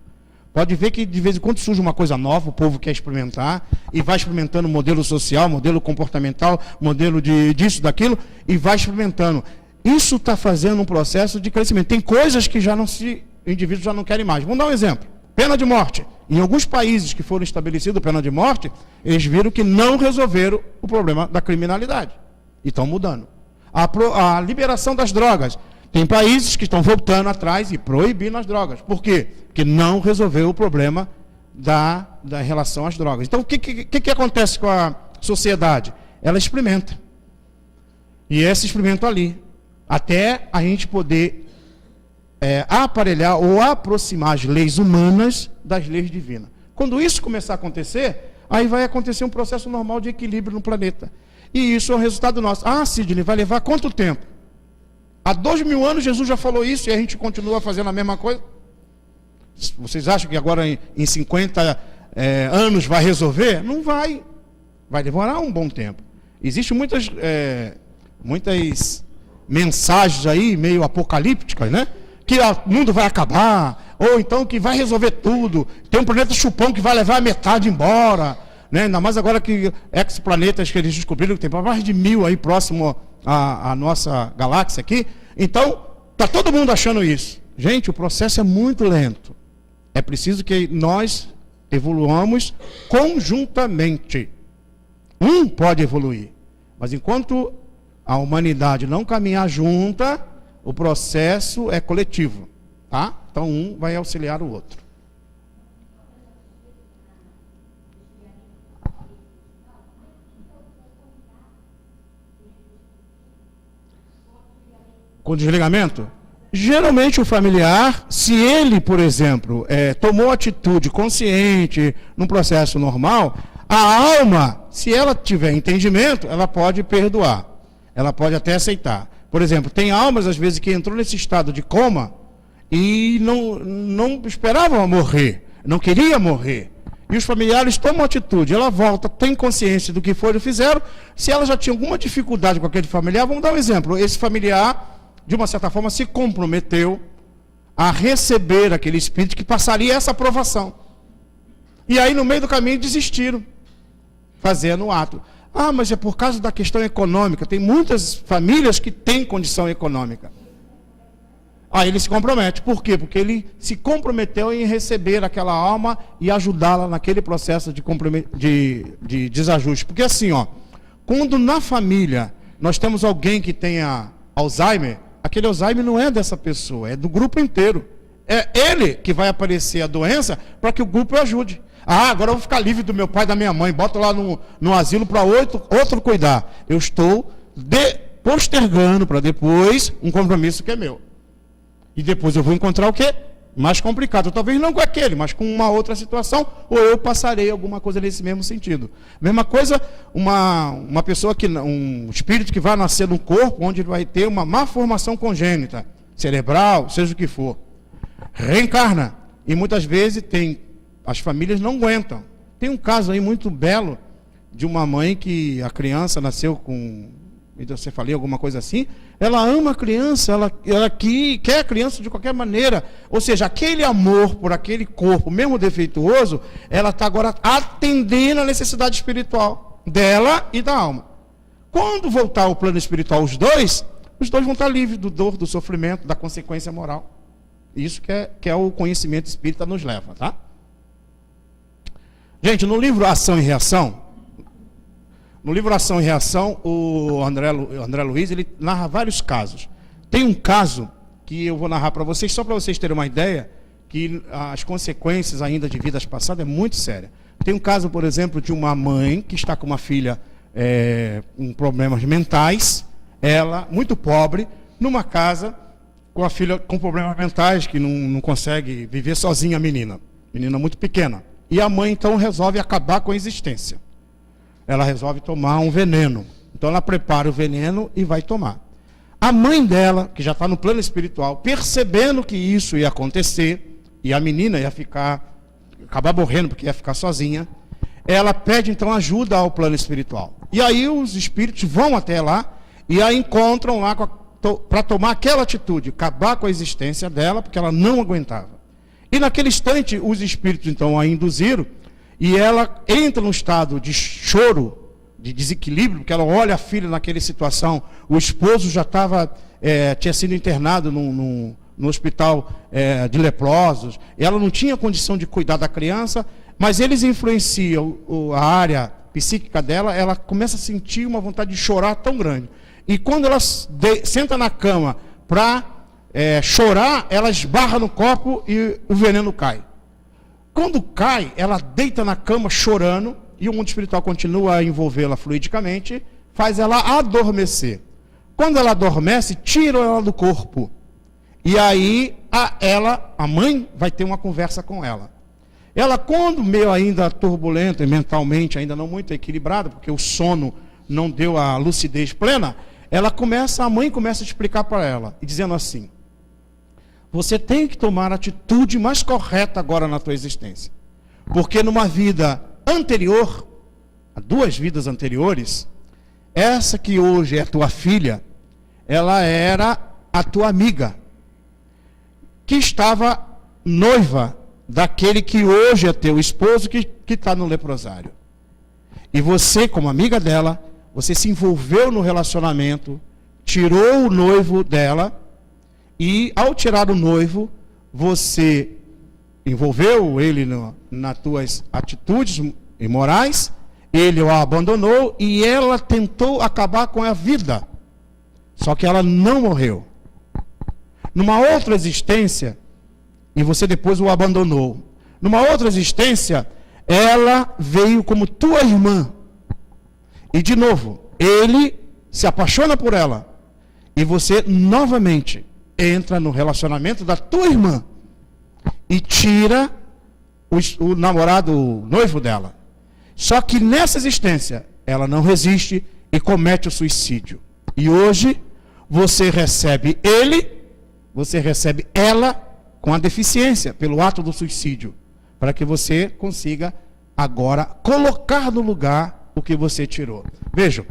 Pode ver que de vez em quando surge uma coisa nova, o povo quer experimentar, e vai experimentando modelo social, modelo comportamental, modelo disso, daquilo, e vai experimentando. Isso está fazendo um processo de crescimento. Tem coisas que indivíduos já não querem mais. Vamos dar um exemplo. Pena de morte. Em alguns países que foram estabelecidos pena de morte, eles viram que não resolveram o problema da criminalidade. E estão mudando. A liberação das drogas. Tem países que estão voltando atrás e proibindo as drogas. Por quê? Porque não resolveu o problema da relação às drogas. Então, o que acontece com a sociedade? Ela experimenta. E esse experimento ali. Até a gente poder aparelhar ou aproximar as leis humanas das leis divinas. Quando isso começar a acontecer, aí vai acontecer um processo normal de equilíbrio no planeta. E isso é o resultado nosso. Ah, Sidney, vai levar quanto tempo? Há 2000 anos Jesus já falou isso e a gente continua fazendo a mesma coisa? Vocês acham que agora em 50 anos vai resolver? Não vai. Vai demorar um bom tempo. Existem muitas mensagens aí meio apocalípticas, né? Que o mundo vai acabar, ou então que vai resolver tudo. Tem um planeta chupão que vai levar a metade embora, né? Ainda mais agora que exoplanetas que eles descobriram que tem mais de 1000 aí próximo à nossa galáxia aqui. Então, está todo mundo achando isso. Gente, o processo é muito lento. É preciso que nós evoluamos conjuntamente. Um pode evoluir, mas enquanto a humanidade não caminhar junta, o processo é coletivo, tá? Então um vai auxiliar o outro. Com desligamento? Geralmente o familiar, se ele, por exemplo, tomou atitude consciente num processo normal, a alma, se ela tiver entendimento, ela pode perdoar. Ela pode até aceitar. Por exemplo, tem almas, às vezes, que entrou nesse estado de coma e não esperavam morrer, não queria morrer. E os familiares tomam atitude, ela volta, tem consciência do que foi e fizeram. Se ela já tinha alguma dificuldade com aquele familiar, vamos dar um exemplo. Esse familiar de uma certa forma, se comprometeu a receber aquele espírito que passaria essa aprovação. E aí, no meio do caminho, desistiram, fazendo o ato. Ah, mas é por causa da questão econômica. Tem muitas famílias que têm condição econômica. Aí ele se compromete. Por quê? Porque ele se comprometeu em receber aquela alma e ajudá-la naquele processo de desajuste. Porque assim, ó, quando na família nós temos alguém que tenha Alzheimer, aquele Alzheimer não é dessa pessoa, é do grupo inteiro. É ele que vai aparecer a doença para que o grupo ajude. Ah, agora eu vou ficar livre do meu pai e da minha mãe, boto lá no asilo para outro cuidar. Eu estou postergando para depois um compromisso que é meu. E depois eu vou encontrar o quê? Mais complicado. Talvez não com aquele, mas com uma outra situação, ou eu passarei alguma coisa nesse mesmo sentido. Mesma coisa, uma pessoa um espírito que vai nascer num corpo onde ele vai ter uma má formação congênita, cerebral, seja o que for. Reencarna. E muitas vezes as famílias não aguentam. Tem um caso aí muito belo de uma mãe que a criança nasceu com hidrocefalia, alguma coisa assim. Ela ama a criança, ela quer a criança de qualquer maneira. Ou seja, aquele amor por aquele corpo, mesmo defeituoso, ela está agora atendendo a necessidade espiritual dela e da alma. Quando voltar ao plano espiritual os dois vão estar livres do dor, do sofrimento, da consequência moral. Isso que é o conhecimento espírita nos leva, tá? Gente, no livro Ação e Reação, o André Luiz, ele narra vários casos. Tem um caso que eu vou narrar para vocês, só para vocês terem uma ideia, que as consequências ainda de vidas passadas é muito séria. Tem um caso, por exemplo, de uma mãe que está com uma filha com problemas mentais, ela, muito pobre, numa casa com a filha com problemas mentais, que não consegue viver sozinha, a menina muito pequena. E a mãe, então, resolve acabar com a existência. Ela resolve tomar um veneno. Então ela prepara o veneno e vai tomar. A mãe dela, que já está no plano espiritual, percebendo que isso ia acontecer, e a menina ia acabar morrendo porque ia ficar sozinha, ela pede então ajuda ao plano espiritual. E aí os espíritos vão até lá e a encontram lá para tomar aquela atitude, acabar com a existência dela, porque ela não aguentava. E naquele instante os espíritos então a induziram, e ela entra num estado de choro, de desequilíbrio, porque ela olha a filha naquela situação. O esposo já tinha sido internado no hospital de leprosos. Ela não tinha condição de cuidar da criança, mas eles influenciam a área psíquica dela. Ela começa a sentir uma vontade de chorar tão grande. E quando ela senta na cama para chorar, ela esbarra no copo e o veneno cai. Quando cai, ela deita na cama chorando, e o mundo espiritual continua a envolvê-la fluidicamente, faz ela adormecer. Quando ela adormece, tiram ela do corpo. E aí, a mãe vai ter uma conversa com ela. Ela, quando meio ainda turbulenta e mentalmente ainda não muito equilibrada, porque o sono não deu a lucidez plena, a mãe começa a explicar para ela, e dizendo assim: você tem que tomar a atitude mais correta agora na tua existência. Porque numa vida anterior, há 2 vidas anteriores, essa que hoje é tua filha, ela era a tua amiga, que estava noiva daquele que hoje é teu esposo, que está no leprosário. E você, como amiga dela, você se envolveu no relacionamento, tirou o noivo dela, e ao tirar o noivo, você envolveu ele nas tuas atitudes imorais, ele o abandonou e ela tentou acabar com a vida. Só que ela não morreu. Numa outra existência, e você depois o abandonou. Numa outra existência, ela veio como tua irmã. E de novo, ele se apaixona por ela. E você novamente entra no relacionamento da tua irmã e tira o namorado, o noivo dela. Só que nessa existência, ela não resiste e comete o suicídio. E hoje, você recebe ela com a deficiência pelo ato do suicídio, para que você consiga agora colocar no lugar o que você tirou. Vejam,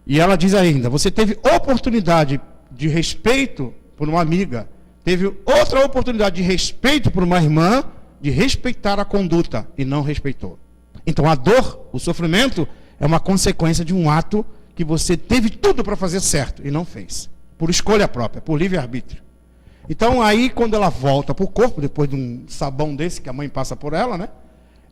e ela diz ainda: você teve oportunidade de respeito por uma amiga, teve outra oportunidade de respeito por uma irmã, de respeitar a conduta, e não respeitou. Então a dor, o sofrimento, é uma consequência de um ato que você teve tudo para fazer certo e não fez, por escolha própria, por livre-arbítrio. Então aí, quando ela volta para o corpo, depois de um sabão desse que a mãe passa por ela, né?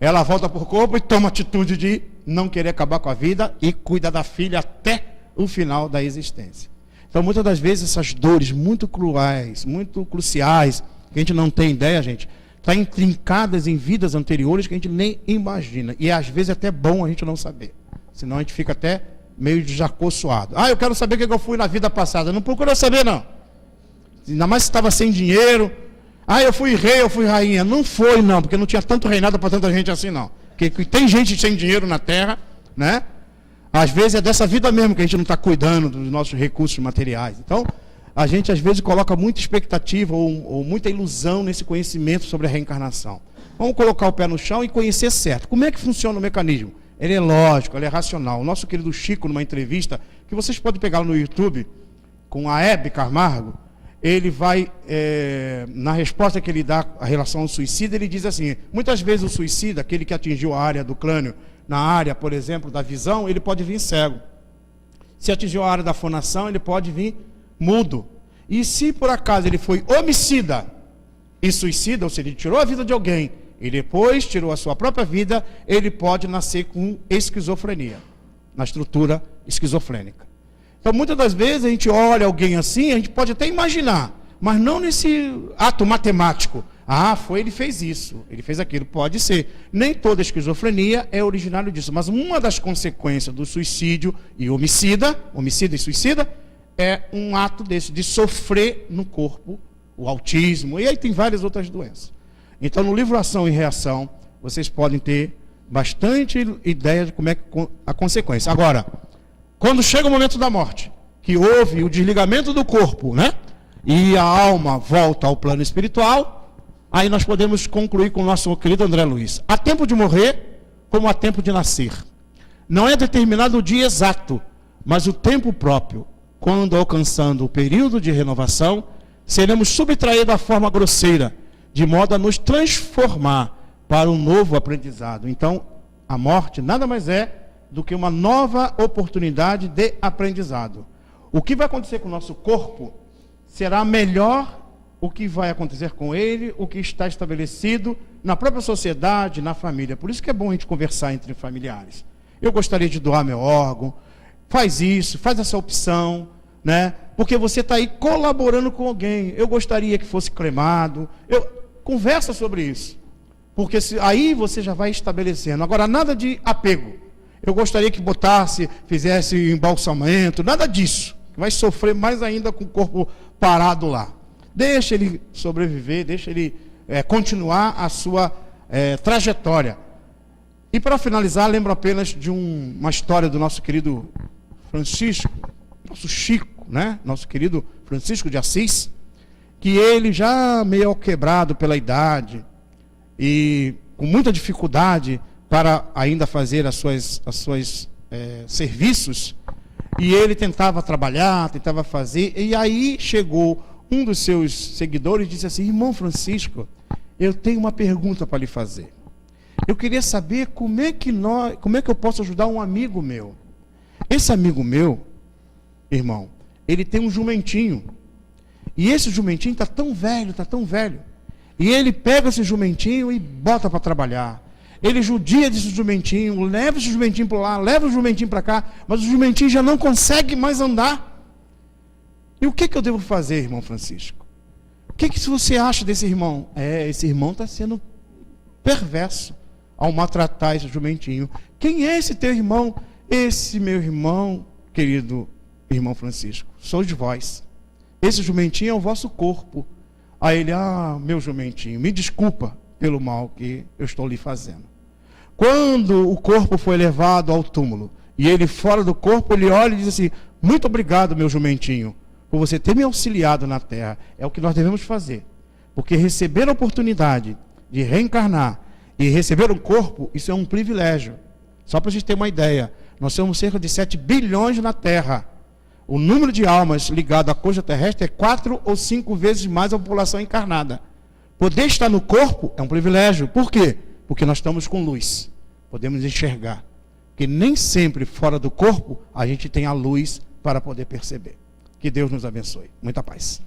Ela volta para o corpo e toma a atitude de não querer acabar com a vida e cuida da filha até o final da existência. Então, muitas das vezes, essas dores muito cruéis, muito cruciais, que a gente não tem ideia, gente, estão intrincadas em vidas anteriores que a gente nem imagina. E às vezes é até bom a gente não saber. Senão a gente fica até meio desacorçoado. Eu quero saber o que eu fui na vida passada. Não procura saber, não. Ainda mais se estava sem dinheiro. Eu fui rei, eu fui rainha. Não foi, não, porque não tinha tanto reinado para tanta gente assim, não. Porque tem gente sem dinheiro na terra, né? Às vezes é dessa vida mesmo que a gente não está cuidando dos nossos recursos materiais. Então, a gente às vezes coloca muita expectativa ou muita ilusão nesse conhecimento sobre a reencarnação. Vamos colocar o pé no chão e conhecer certo. Como é que funciona o mecanismo? Ele é lógico, ele é racional. O nosso querido Chico, numa entrevista, que vocês podem pegar no YouTube, com a Hebe Camargo, ele vai, na resposta que ele dá à relação ao suicídio, ele diz assim, muitas vezes o suicida, aquele que atingiu a área do crânio, na área, por exemplo, da visão, ele pode vir cego. Se atingiu a área da fonação, ele pode vir mudo. E se por acaso ele foi homicida e suicida, ou seja, ele tirou a vida de alguém e depois tirou a sua própria vida, ele pode nascer com esquizofrenia, na estrutura esquizofrênica. Então, muitas das vezes, a gente olha alguém assim, a gente pode até imaginar, mas não nesse ato matemático. Ele fez isso, ele fez aquilo. Pode ser. Nem toda esquizofrenia é originário disso, mas uma das consequências do suicídio e homicida e suicida, é um ato desse, de sofrer no corpo, o autismo, e aí tem várias outras doenças. Então, no livro Ação e Reação, vocês podem ter bastante ideia de como é a consequência. Agora, quando chega o momento da morte, que houve o desligamento do corpo, né? E a alma volta ao plano espiritual, aí nós podemos concluir com o nosso querido André Luiz. Há tempo de morrer, como há tempo de nascer. Não é determinado o dia exato, mas o tempo próprio. Quando alcançando o período de renovação, seremos subtraídos à forma grosseira, de modo a nos transformar para um novo aprendizado. Então, a morte nada mais é do que uma nova oportunidade de aprendizado. O que vai acontecer com o nosso corpo será melhor o que vai acontecer com ele, o que está estabelecido na própria sociedade, na família. Por isso que é bom a gente conversar entre familiares. Eu gostaria de doar meu órgão, faz isso, faz essa opção, né? Porque você está aí colaborando com alguém. Eu gostaria que fosse cremado. Conversa sobre isso. Porque aí você já vai estabelecendo. Agora, nada de apego. Eu gostaria que fizesse embalsamento, nada disso. Vai sofrer mais ainda com o corpo parado lá. Deixa ele sobreviver, deixa ele continuar a sua trajetória. E para finalizar, lembro apenas de uma história do nosso querido Francisco, nosso Chico, né? Nosso querido Francisco de Assis, que ele já meio quebrado pela idade e com muita dificuldade para ainda fazer as suas serviços, e ele tentava trabalhar, tentava fazer, e aí chegou um dos seus seguidores e disse assim: irmão Francisco, eu tenho uma pergunta para lhe fazer. Eu queria saber como é que eu posso ajudar um amigo meu. Esse amigo meu, irmão, ele tem um jumentinho. E esse jumentinho está tão velho. E ele pega esse jumentinho e bota para trabalhar. Ele judia desse jumentinho, leva esse jumentinho para lá, leva o jumentinho para cá, mas o jumentinho já não consegue mais andar. E o que eu devo fazer, irmão Francisco? O que você acha desse irmão? Esse irmão está sendo perverso ao maltratar esse jumentinho. Quem é esse teu irmão? Esse meu irmão, querido irmão Francisco, sou de vós. Esse jumentinho é o vosso corpo. Aí ele: meu jumentinho, me desculpa pelo mal que eu estou lhe fazendo. Quando o corpo foi levado ao túmulo, e ele fora do corpo, ele olha e diz assim: muito obrigado, meu jumentinho, por você ter me auxiliado na terra. É o que nós devemos fazer. Porque receber a oportunidade de reencarnar e receber um corpo, isso é um privilégio. Só para a gente ter uma ideia, nós somos cerca de 7 bilhões na terra. O número de almas ligado à coxa terrestre é 4 ou 5 vezes mais a população encarnada. Poder estar no corpo é um privilégio. Por quê? Porque nós estamos com luz. Podemos enxergar. Que nem sempre fora do corpo a gente tem a luz para poder perceber. Que Deus nos abençoe. Muita paz.